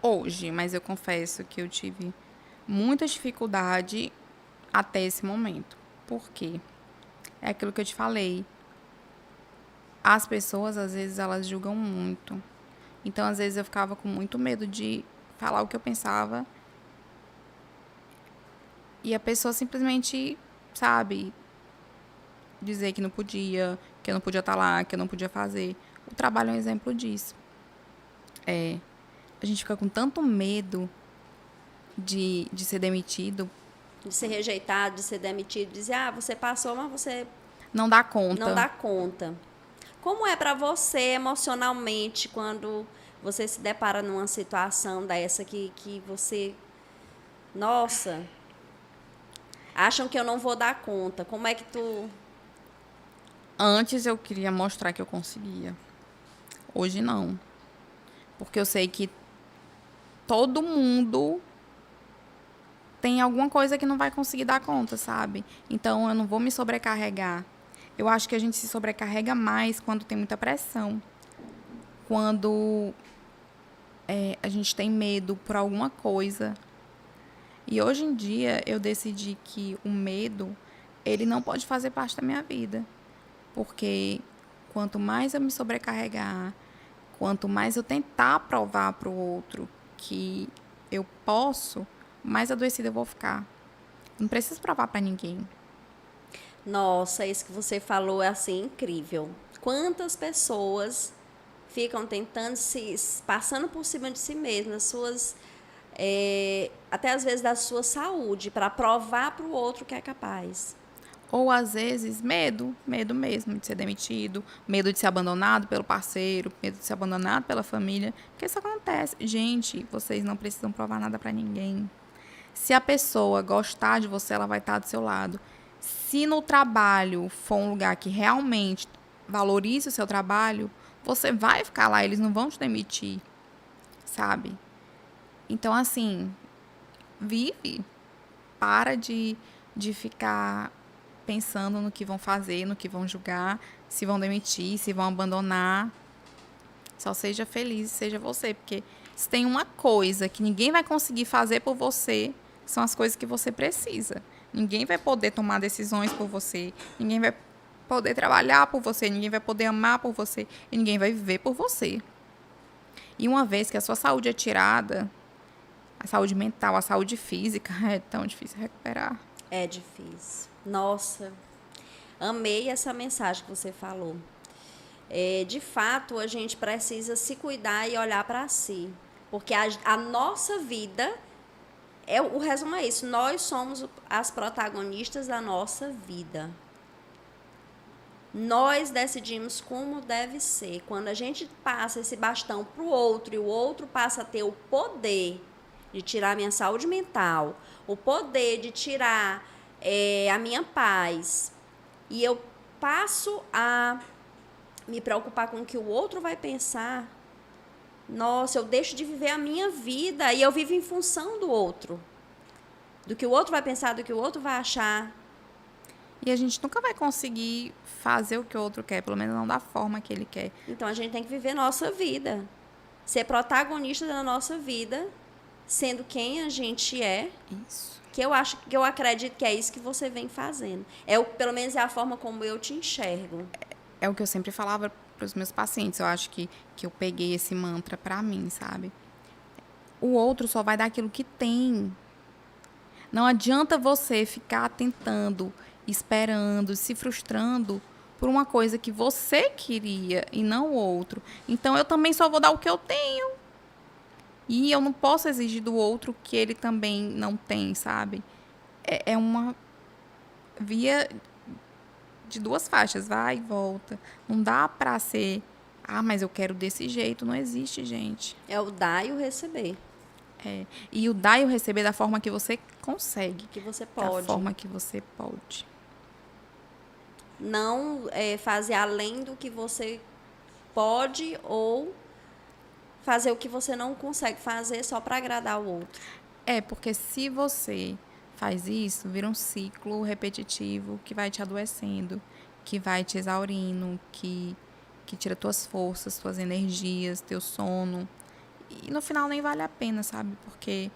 S2: Hoje, mas eu confesso que eu tive muita dificuldade até esse momento. Por quê? É aquilo que eu te falei. As pessoas, às vezes, elas julgam muito. Então, às vezes, eu ficava com muito medo de falar o que eu pensava. E a pessoa simplesmente, sabe, dizer que não podia, que eu não podia estar lá, que eu não podia fazer. O trabalho é um exemplo disso. A gente fica com tanto medo de ser demitido.
S1: De ser rejeitado, de ser demitido, de dizer, você passou, mas você
S2: não dá conta.
S1: Não dá conta. Como é para você emocionalmente quando você se depara numa situação dessa que você, nossa, acham que eu não vou dar conta? Como é que tu...
S2: Antes eu queria mostrar que eu conseguia. Hoje não. Porque eu sei que todo mundo tem alguma coisa que não vai conseguir dar conta, sabe? Então eu não vou me sobrecarregar. Eu acho que a gente se sobrecarrega mais quando tem muita pressão. Quando a gente tem medo por alguma coisa. E hoje em dia eu decidi que o medo, ele não pode fazer parte da minha vida. Porque quanto mais eu me sobrecarregar, quanto mais eu tentar provar para o outro que eu posso, mais adoecida eu vou ficar. Não preciso provar para ninguém.
S1: Nossa, isso que você falou é assim incrível. Quantas pessoas ficam tentando passando por cima de si mesmas, até às vezes da sua saúde, para provar para o outro que é capaz.
S2: Ou às vezes medo mesmo de ser demitido, medo de ser abandonado pelo parceiro, medo de ser abandonado pela família, porque isso acontece. Gente, vocês não precisam provar nada para ninguém. Se a pessoa gostar de você, ela vai estar do seu lado. Se no trabalho for um lugar que realmente valorize o seu trabalho, você vai ficar lá, eles não vão te demitir, sabe? Então, assim, vive. Para de ficar pensando no que vão fazer, no que vão julgar, se vão demitir, se vão abandonar. Só seja feliz, seja você, porque se tem uma coisa que ninguém vai conseguir fazer por você, são as coisas que você precisa. Ninguém vai poder tomar decisões por você, ninguém vai poder trabalhar por você, ninguém vai poder amar por você e ninguém vai viver por você. E uma vez que a sua saúde é tirada, a saúde mental, a saúde física, é tão difícil recuperar.
S1: É difícil. Nossa, amei essa mensagem que você falou. De fato, a gente precisa se cuidar e olhar para si. Porque a nossa vida, o resumo é isso, nós somos as protagonistas da nossa vida. Nós decidimos como deve ser. Quando a gente passa esse bastão para o outro e o outro passa a ter o poder de tirar a minha saúde mental, o poder de tirar a minha paz, e eu passo a me preocupar com o que o outro vai pensar, nossa, eu deixo de viver a minha vida e eu vivo em função do outro. Do que o outro vai pensar, do que o outro vai achar.
S2: E a gente nunca vai conseguir fazer o que o outro quer, pelo menos não da forma que ele quer.
S1: Então a gente tem que viver nossa vida. Ser protagonista da nossa vida, sendo quem a gente é.
S2: Isso.
S1: Que eu acredito que é isso que você vem fazendo. Pelo menos é a forma como eu te enxergo.
S2: É o que eu sempre falava para os meus pacientes. Eu acho que eu peguei esse mantra para mim, sabe? O outro só vai dar aquilo que tem. Não adianta você ficar tentando, esperando, se frustrando por uma coisa que você queria e não o outro. Então, eu também só vou dar o que eu tenho. E eu não posso exigir do outro que ele também não tem, sabe? É uma via de duas faixas, vai e volta. Não dá pra ser, mas eu quero desse jeito. Não existe, gente.
S1: É o dar e o receber.
S2: E o dar e o receber da forma que você consegue.
S1: Que você pode.
S2: Da forma que você pode.
S1: Não fazer além do que você pode ou fazer o que você não consegue fazer só para agradar o outro.
S2: Porque se você faz isso, vira um ciclo repetitivo que vai te adoecendo, que vai te exaurindo, que tira tuas forças, tuas energias, teu sono. E no final nem vale a pena, sabe? Porque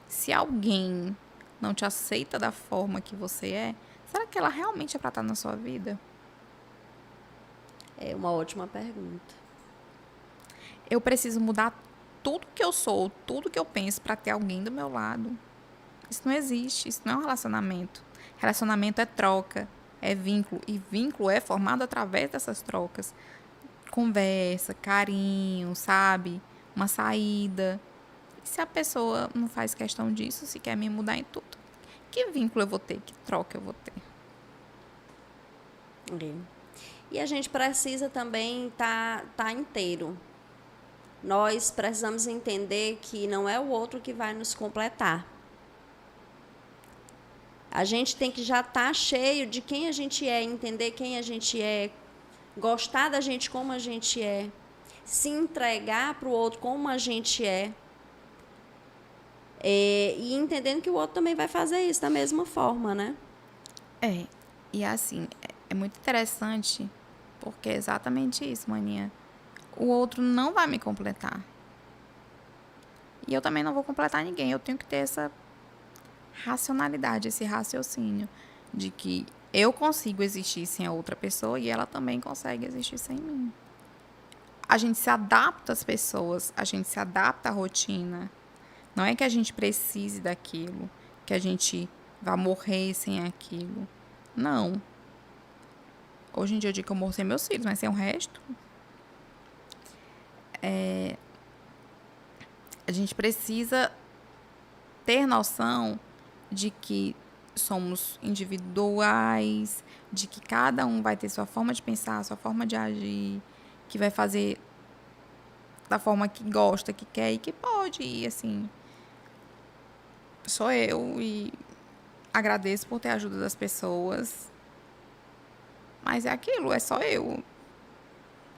S2: se alguém não te aceita da forma que você é, será que ela realmente é pra estar na sua vida?
S1: É uma ótima pergunta.
S2: Eu preciso mudar tudo que eu sou, tudo que eu penso pra ter alguém do meu lado. Isso não existe, isso não é um relacionamento. Relacionamento é troca, é vínculo. E vínculo é formado através dessas trocas. Conversa, carinho, sabe? Uma saída. E se a pessoa não faz questão disso, se quer me mudar em tudo, que vínculo eu vou ter? Que troca eu vou ter?
S1: E a gente precisa também tá inteiro. Nós precisamos entender que não é o outro que vai nos completar. A gente tem que já estar cheio de quem a gente é, entender quem a gente é, gostar da gente como a gente é, se entregar para o outro como a gente é, e entendendo que o outro também vai fazer isso da mesma forma, né?
S2: E assim, é muito interessante, porque é exatamente isso, maninha. O outro não vai me completar. E eu também não vou completar ninguém. Eu tenho que ter essa racionalidade, esse raciocínio de que eu consigo existir sem a outra pessoa e ela também consegue existir sem mim. A gente se adapta às pessoas, a gente se adapta à rotina. Não é que a gente precise daquilo, que a gente vai morrer sem aquilo. Não. Hoje em dia eu digo que eu morro sem meus filhos, mas sem o resto. A gente precisa ter noção de que somos individuais, de que cada um vai ter sua forma de pensar, sua forma de agir, que vai fazer da forma que gosta, que quer e que pode. E assim, sou eu e agradeço por ter a ajuda das pessoas. Mas é aquilo, é só eu.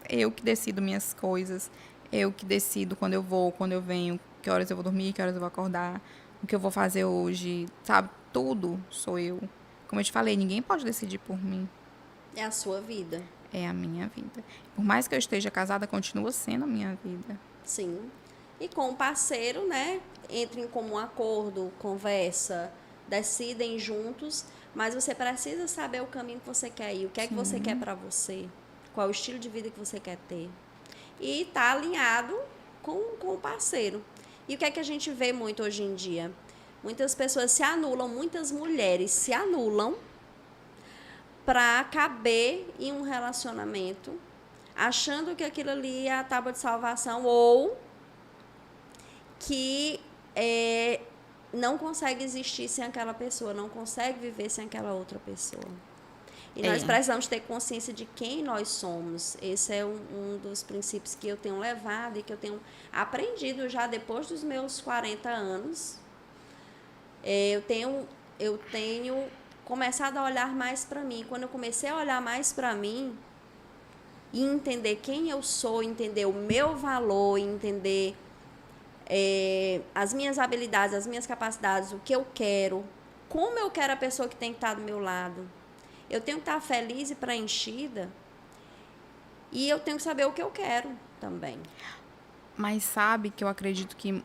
S2: Eu que decido minhas coisas. Eu que decido quando eu vou, quando eu venho, que horas eu vou dormir, que horas eu vou acordar, o que eu vou fazer hoje, sabe? Tudo sou eu. Como eu te falei, ninguém pode decidir por mim.
S1: É a sua vida.
S2: É a minha vida. Por mais que eu esteja casada, continua sendo a minha vida.
S1: Sim. E com o parceiro, né? Entrem em comum acordo, conversa, decidem juntos, mas você precisa saber o caminho que você quer ir, o que é que você quer para você, qual é o estilo de vida que você quer ter. E tá alinhado com o parceiro. E o que é que a gente vê muito hoje em dia? Muitas pessoas se anulam, muitas mulheres se anulam para caber em um relacionamento, achando que aquilo ali é a tábua de salvação ou que não consegue existir sem aquela pessoa, não consegue viver sem aquela outra pessoa. E nós precisamos ter consciência de quem nós somos. Esse é um dos princípios que eu tenho levado e que eu tenho aprendido já depois dos meus 40 anos. Eu tenho começado a olhar mais para mim. Quando eu comecei a olhar mais para mim e entender quem eu sou, entender o meu valor, entender as minhas habilidades, as minhas capacidades, o que eu quero, como eu quero a pessoa que tem que estar do meu lado. Eu tenho que estar feliz e preenchida e eu tenho que saber o que eu quero também.
S2: Mas sabe que eu acredito que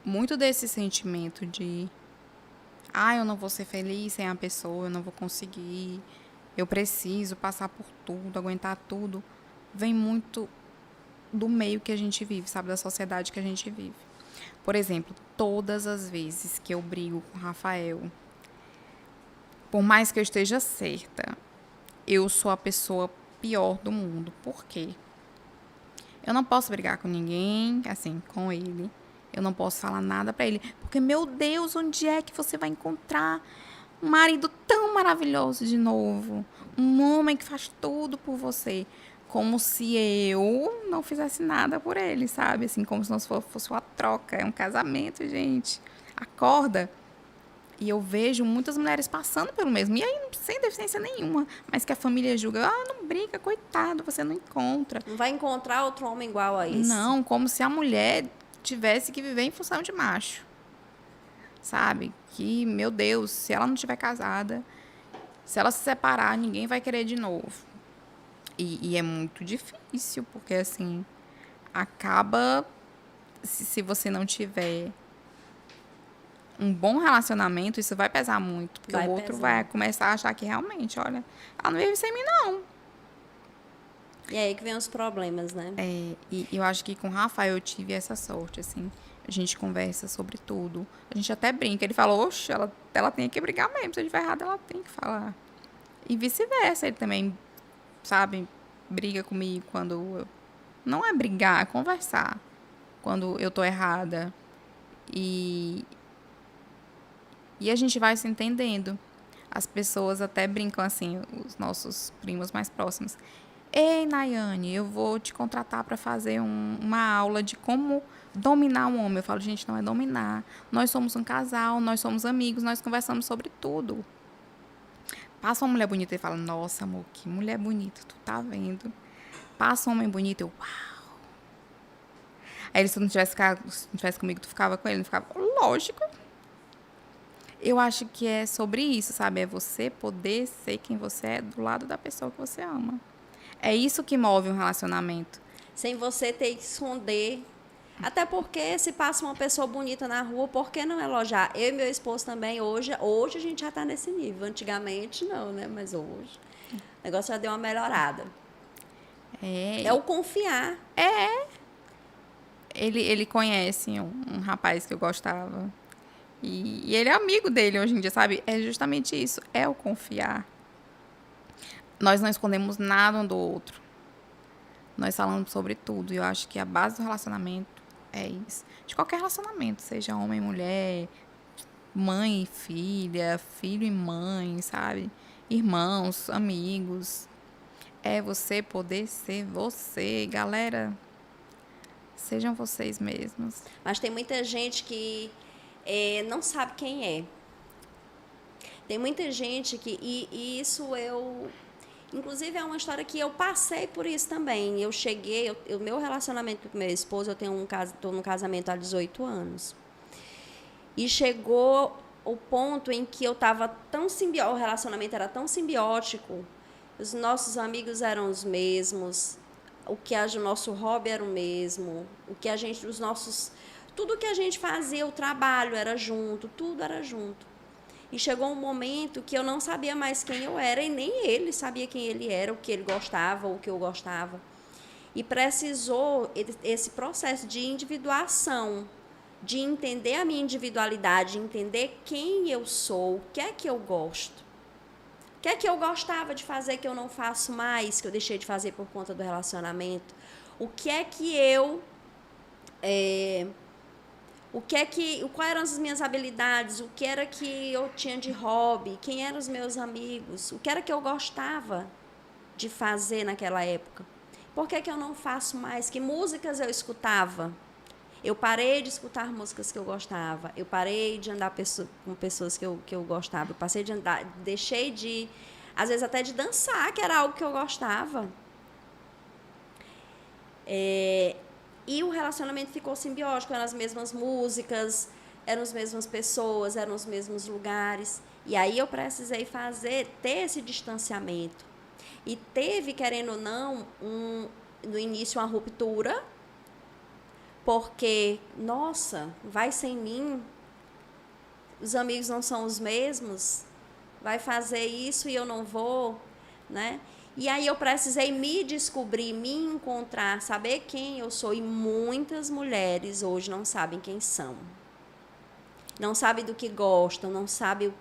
S2: muito desse sentimento de eu não vou ser feliz sem a pessoa, eu não vou conseguir, eu preciso passar por tudo, aguentar tudo, vem muito do meio que a gente vive, sabe? Da sociedade que a gente vive. Por exemplo, todas as vezes que eu brigo com o Rafael, por mais que eu esteja certa, eu sou a pessoa pior do mundo. Por quê? Eu não posso brigar com ninguém, assim, com ele. Eu não posso falar nada pra ele. Porque, meu Deus, onde é que você vai encontrar um marido tão maravilhoso de novo? Um homem que faz tudo por você. Como se eu não fizesse nada por ele, sabe? Assim, como se não fosse uma troca. É um casamento, gente. Acorda. E eu vejo muitas mulheres passando pelo mesmo. E aí, sem deficiência nenhuma. Mas que a família julga. Ah, não briga, coitado, você não encontra.
S1: Não vai encontrar outro homem igual a esse.
S2: Não, como se a mulher tivesse que viver em função de macho. Sabe? Que, meu Deus, se ela não estiver casada, se ela se separar, ninguém vai querer de novo. E é muito difícil, porque assim, acaba, se você não tiver um bom relacionamento, isso vai pesar muito. Porque
S1: Vai
S2: o outro
S1: pesar.
S2: vai começar a achar que realmente, olha, ela não vive sem mim, não.
S1: E aí que vem os problemas, né?
S2: E eu acho que com o Rafael eu tive essa sorte, assim. A gente conversa sobre tudo. A gente até brinca. Ele falou, oxe, ela tem que brigar mesmo. Se eu estiver errada, ela tem que falar. E vice-versa. Ele também, sabe, briga comigo quando... Não é brigar, é conversar. Quando eu tô errada. E a gente vai se entendendo. As pessoas até brincam assim, os nossos primos mais próximos. Ei, Nayane, eu vou te contratar para fazer uma aula de como dominar um homem. Eu falo, gente, não é dominar. Nós somos um casal, nós somos amigos, nós conversamos sobre tudo. Passa uma mulher bonita e fala, nossa, amor, que mulher bonita, tu tá vendo? Passa um homem bonito, eu, uau. Aí ele, se não tivesse comigo, tu ficava com ele? Não ficava? Lógico. Eu acho que é sobre isso, sabe? É você poder ser quem você é do lado da pessoa que você ama. É isso que move um relacionamento.
S1: Sem você ter que esconder. Até porque se passa uma pessoa bonita na rua, por que não elogiar? Eu e meu esposo também, hoje a gente já está nesse nível. Antigamente não, né? Mas hoje o negócio já deu uma melhorada. É o confiar.
S2: Ele conhece um rapaz que eu gostava. E ele é amigo dele hoje em dia, sabe? É justamente isso. É o confiar. Nós não escondemos nada um do outro. Nós falamos sobre tudo. E eu acho que a base do relacionamento é isso. De qualquer relacionamento, seja homem e mulher, mãe e filha, filho e mãe, sabe? Irmãos, amigos. É você poder ser você. Galera, sejam vocês mesmos.
S1: Mas tem muita gente que não sabe quem é. Tem muita gente que... E isso eu... Inclusive, é uma história que eu passei por isso também. Eu cheguei... O meu relacionamento com meu esposo, eu estou num casamento há 18 anos. E chegou o ponto em que eu estava tão simbiótico... O relacionamento era tão simbiótico. Os nossos amigos eram os mesmos. O nosso hobby era o mesmo. Tudo que a gente fazia, o trabalho era junto, tudo era junto. E chegou um momento que eu não sabia mais quem eu era e nem ele sabia quem ele era, o que ele gostava, o que eu gostava. E precisou esse processo de individuação, de entender a minha individualidade, de entender quem eu sou, o que é que eu gosto. O que é que eu gostava de fazer que eu não faço mais, que eu deixei de fazer por conta do relacionamento? O que é que eu... quais eram as minhas habilidades, o que era que eu tinha de hobby, quem eram os meus amigos, o que era que eu gostava de fazer naquela época. Por que eu não faço mais? Que músicas eu escutava? Eu parei de escutar músicas que eu gostava, eu parei de andar com pessoas que eu gostava, eu passei de andar, deixei de, às vezes até de dançar, que era algo que eu gostava. E o relacionamento ficou simbiótico, eram as mesmas músicas, eram as mesmas pessoas, eram os mesmos lugares. E aí eu precisei ter esse distanciamento. E teve, querendo ou não, no início uma ruptura, porque, nossa, vai sem mim, os amigos não são os mesmos, vai fazer isso e eu não vou, né? E aí eu precisei me descobrir, me encontrar, saber quem eu sou. E muitas mulheres hoje não sabem quem são. Não sabem do que gostam, não sabem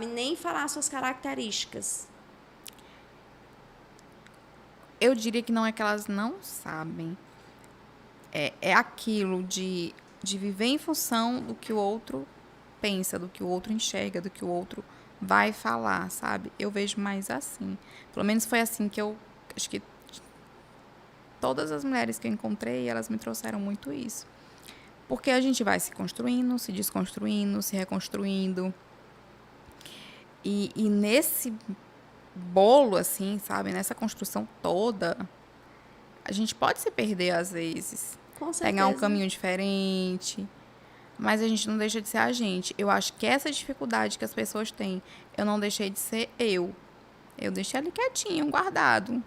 S1: nem falar suas características.
S2: Eu diria que não é que elas não sabem. É aquilo de viver em função do que o outro pensa, do que o outro enxerga, do que o outro vai falar, sabe? Eu vejo mais assim. Pelo menos foi assim que eu... Acho que todas as mulheres que eu encontrei, elas me trouxeram muito isso. Porque a gente vai se construindo, se desconstruindo, se reconstruindo. E nesse bolo, assim, sabe? Nessa construção toda, a gente pode se perder às vezes.
S1: Com certeza.
S2: Pegar um caminho diferente. Mas a gente não deixa de ser a gente. Eu acho que essa dificuldade que as pessoas têm, eu não deixei de ser eu. Eu deixei ali quietinho, guardado.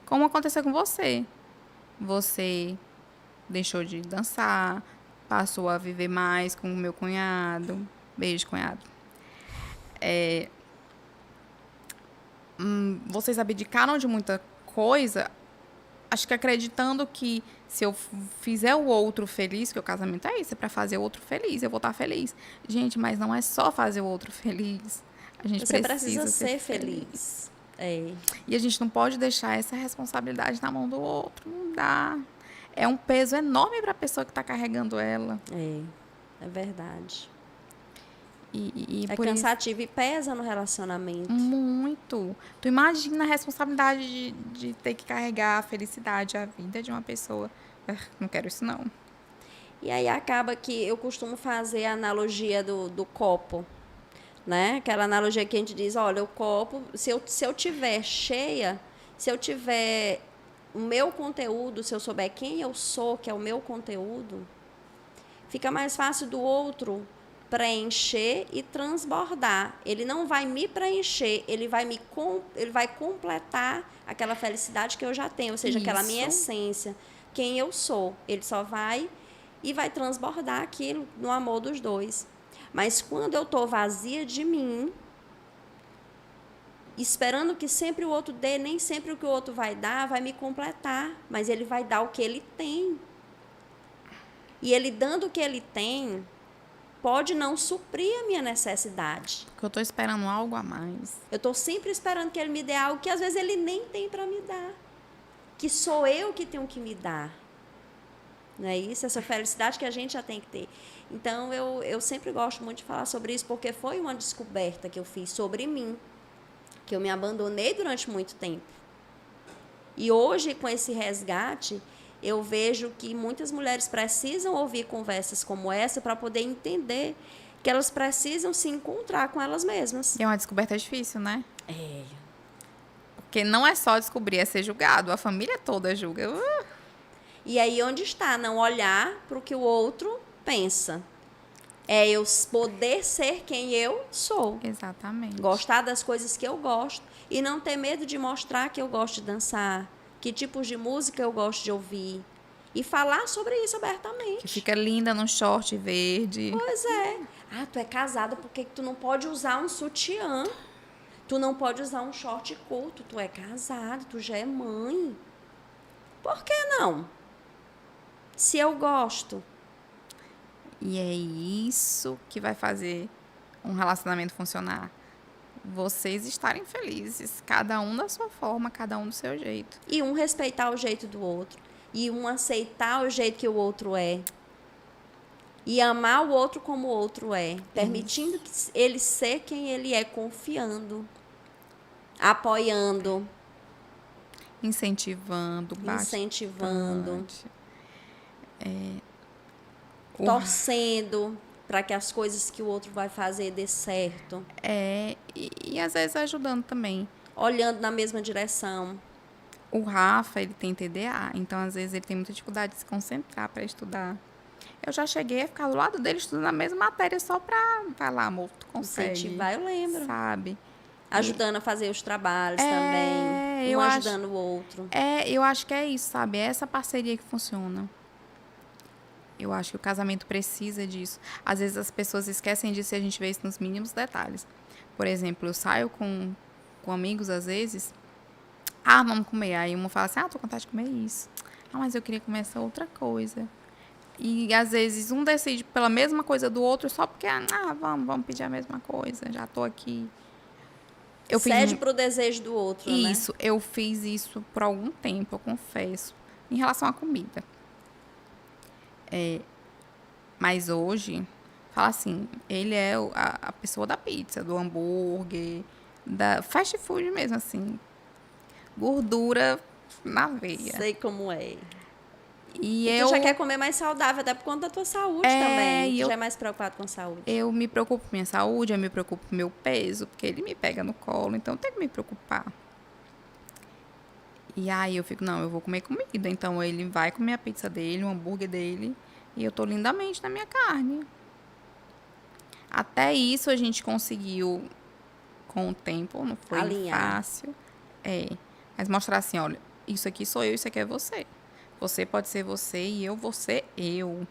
S2: Como aconteceu com você. Você deixou de dançar, passou a viver mais com o meu cunhado. Beijo, cunhado. Vocês abdicaram de muita coisa, acho que acreditando que se eu fizer o outro feliz, que o casamento é isso, é pra fazer o outro feliz, eu vou estar feliz. Gente, mas não é só fazer o outro feliz. A gente precisa ser feliz. E a gente não pode deixar essa responsabilidade na mão do outro. Não dá. É um peso enorme para a pessoa que está carregando ela.
S1: É verdade.
S2: E
S1: é cansativo e pesa no relacionamento.
S2: Muito. Tu imagina a responsabilidade de ter que carregar a felicidade, a vida de uma pessoa. Não quero isso, não.
S1: E aí acaba que eu costumo fazer a analogia do copo. Né? Aquela analogia que a gente diz, olha, o copo, se eu tiver cheia, se eu tiver o meu conteúdo, se eu souber quem eu sou, que é o meu conteúdo, fica mais fácil do outro preencher e transbordar. Ele não vai me preencher, ele vai completar aquela felicidade que eu já tenho, ou seja, aquela minha essência, quem eu sou. Ele só vai e vai transbordar aquilo no amor dos dois. Mas quando eu estou vazia de mim, esperando que sempre o outro dê, nem sempre o que o outro vai dar vai me completar, mas ele vai dar o que ele tem. E ele dando o que ele tem, pode não suprir a minha necessidade.
S2: Porque eu estou esperando algo a mais.
S1: Eu estou sempre esperando que ele me dê algo que às vezes ele nem tem para me dar. Que sou eu que tenho que me dar. Não é isso? Essa felicidade que a gente já tem que ter. Então, eu sempre gosto muito de falar sobre isso, porque foi uma descoberta que eu fiz sobre mim, que eu me abandonei durante muito tempo. E hoje, com esse resgate, eu vejo que muitas mulheres precisam ouvir conversas como essa para poder entender que elas precisam se encontrar com elas mesmas.
S2: E é uma descoberta difícil, né? Porque não é só descobrir, é ser julgado. A família toda julga.
S1: E aí onde está? Não olhar para o que o outro pensa. É eu poder ser quem eu sou.
S2: Exatamente.
S1: Gostar das coisas que eu gosto. E não ter medo de mostrar que eu gosto de dançar. Que tipos de música eu gosto de ouvir. E falar sobre isso abertamente.
S2: Que fica linda num short verde.
S1: Pois é. Tu é casada, por que tu não pode usar um sutiã? Tu não pode usar um short curto. Tu é casada, tu já é mãe. Por que não? Se eu gosto.
S2: E é isso que vai fazer um relacionamento funcionar. Vocês estarem felizes, cada um da sua forma, cada um do seu jeito.
S1: E um respeitar o jeito do outro. E um aceitar o jeito que o outro é. E amar o outro como o outro é. Permitindo que ele ser quem ele é, confiando. Apoiando.
S2: Incentivando.
S1: Torcendo para que as coisas que o outro vai fazer dê certo.
S2: E às vezes ajudando também.
S1: Olhando na mesma direção.
S2: O Rafa, ele tem TDA, então às vezes ele tem muita dificuldade de se concentrar para estudar. Eu já cheguei a ficar do lado dele estudando a mesma matéria só para falar, amor, tu consegue.
S1: Incentivar, eu lembro.
S2: Sabe?
S1: Ajudando a fazer os trabalhos também. Um ajudando o outro.
S2: Eu acho que é isso, sabe? É essa parceria que funciona. Eu acho que o casamento precisa disso. Às vezes as pessoas esquecem disso e a gente vê isso nos mínimos detalhes. Por exemplo, eu saio com amigos às vezes. Vamos comer. Aí uma fala assim, tô com vontade de comer isso. Mas eu queria comer essa outra coisa. E às vezes um decide pela mesma coisa do outro só porque, vamos pedir a mesma coisa. Já tô aqui. Eu fiz
S1: Cede pro desejo do outro, né?
S2: isso, eu fiz isso por algum tempo, eu confesso, em relação à comida. Mas hoje, fala assim, ele é a pessoa da pizza, do hambúrguer, da fast food mesmo, assim, gordura na veia.
S1: Sei como é.
S2: E
S1: E tu já quer comer mais saudável, até por conta da tua saúde também.
S2: e
S1: Tu
S2: eu
S1: já é mais preocupado com a saúde.
S2: Eu me preocupo com minha saúde, eu me preocupo com meu peso, porque ele me pega no colo, então eu tenho que me preocupar. E aí eu fico, não, eu vou comer comida. Então ele vai comer a pizza dele, o hambúrguer dele, e eu tô lindamente na minha carne. Até isso a gente conseguiu com o tempo, não foi
S1: Alinhar.
S2: fácil. Mas mostrar assim, olha, isso aqui sou eu, isso aqui é você. Você pode ser você e eu vou ser eu.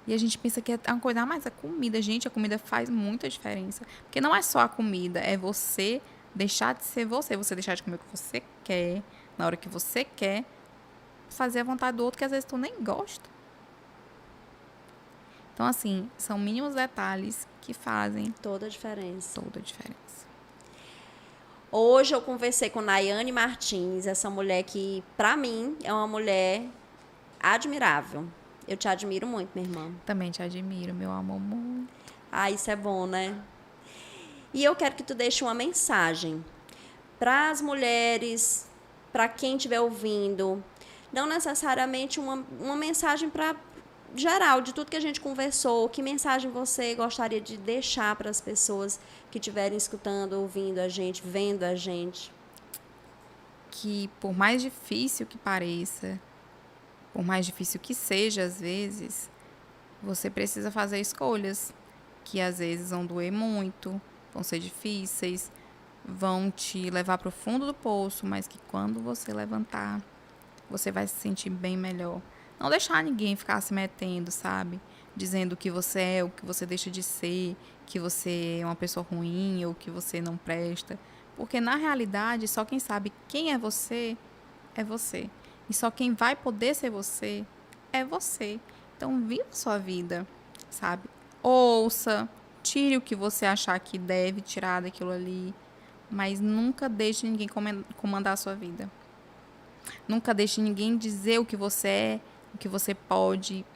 S2: E a gente pensa que é uma coisa, mas a comida, gente, a comida faz muita diferença. Porque não é só a comida, é você deixar de ser você, você deixar de comer o que você quer, na hora que você quer, fazer a vontade do outro que às vezes tu nem gosta. Então, assim, são mínimos detalhes que fazem
S1: Toda a diferença.
S2: toda a diferença.
S1: Hoje eu conversei com Nayane Martins, essa mulher que, pra mim, é uma mulher admirável. Eu te admiro muito, minha irmã.
S2: Também te admiro, meu amor, muito.
S1: Ah, isso é bom, né? E eu quero que tu deixe uma mensagem para as mulheres, para quem estiver ouvindo. Não necessariamente uma mensagem para geral, de tudo que a gente conversou. Que mensagem você gostaria de deixar para as pessoas que estiverem escutando, ouvindo a gente, vendo a gente?
S2: Que por mais difícil que pareça, por mais difícil que seja às vezes, você precisa fazer escolhas que às vezes vão doer muito, vão ser difíceis, vão te levar para o fundo do poço, mas que quando você levantar, você vai se sentir bem melhor. Não deixar ninguém ficar se metendo, sabe? Dizendo o que você é, o que você deixa de ser, que você é uma pessoa ruim ou que você não presta. Porque na realidade, só quem sabe quem é você. E só quem vai poder ser você é você. Então, viva a sua vida, sabe? Ouça, tire o que você achar que deve tirar daquilo ali, mas nunca deixe ninguém comandar a sua vida. Nunca deixe ninguém dizer o que você é, o que você pode,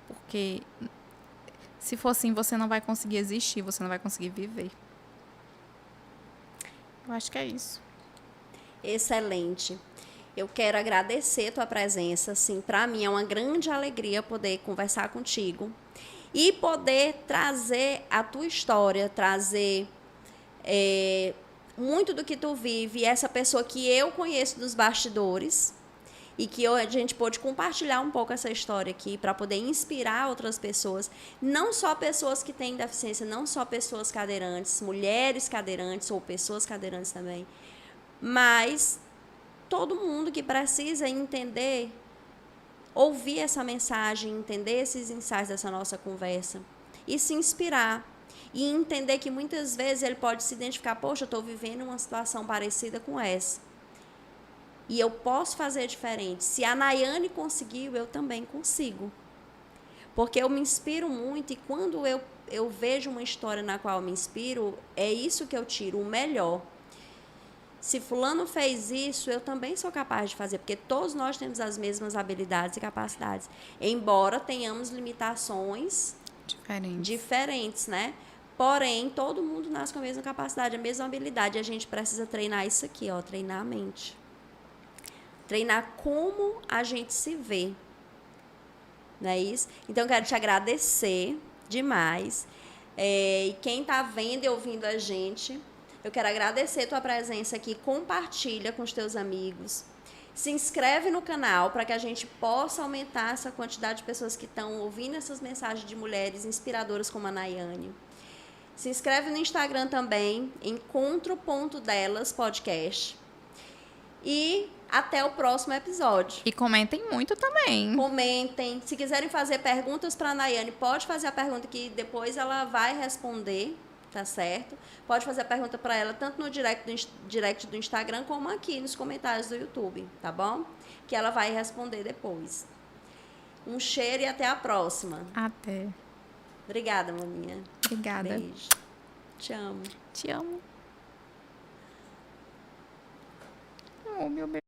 S2: porque se for assim, você não vai conseguir existir, você não vai conseguir viver. Eu acho que é isso.
S1: Excelente. Eu quero agradecer a tua presença. Assim, para mim é uma grande alegria poder conversar contigo e poder trazer a tua história, trazer muito do que tu vive, essa pessoa que eu conheço dos bastidores e que a gente pôde compartilhar um pouco essa história aqui para poder inspirar outras pessoas, não só pessoas que têm deficiência, não só pessoas cadeirantes, mulheres cadeirantes ou pessoas cadeirantes também, mas todo mundo que precisa entender, ouvir essa mensagem, entender esses insights dessa nossa conversa e se inspirar. E entender que muitas vezes ele pode se identificar, poxa, eu estou vivendo uma situação parecida com essa. E eu posso fazer diferente. Se a Nayane conseguiu, eu também consigo. Porque eu me inspiro muito e quando eu vejo uma história na qual eu me inspiro, é isso que eu tiro, o melhor. Se fulano fez isso, eu também sou capaz de fazer, porque todos nós temos as mesmas habilidades e capacidades. Embora tenhamos limitações diferentes, né? Porém, todo mundo nasce com a mesma capacidade, a mesma habilidade. A gente precisa treinar isso aqui, ó, treinar a mente. Treinar como a gente se vê. Não é isso? Então, eu quero te agradecer demais. E quem está vendo e ouvindo a gente, eu quero agradecer a tua presença aqui. Compartilha com os teus amigos. Se inscreve no canal para que a gente possa aumentar essa quantidade de pessoas que estão ouvindo essas mensagens de mulheres inspiradoras como a Nayane. Se inscreve no Instagram também, encontro.delas podcast. E até o próximo episódio.
S2: E comentem muito também.
S1: Comentem. Se quiserem fazer perguntas para a Nayane, pode fazer a pergunta que depois ela vai responder, tá certo? Pode fazer a pergunta para ela tanto no direct do Instagram como aqui nos comentários do YouTube, tá bom? Que ela vai responder depois. Um cheiro e até a próxima.
S2: Até.
S1: Obrigada, maninha.
S2: Obrigada.
S1: Beijo. Te amo.
S2: Te amo. Oh, meu bebê.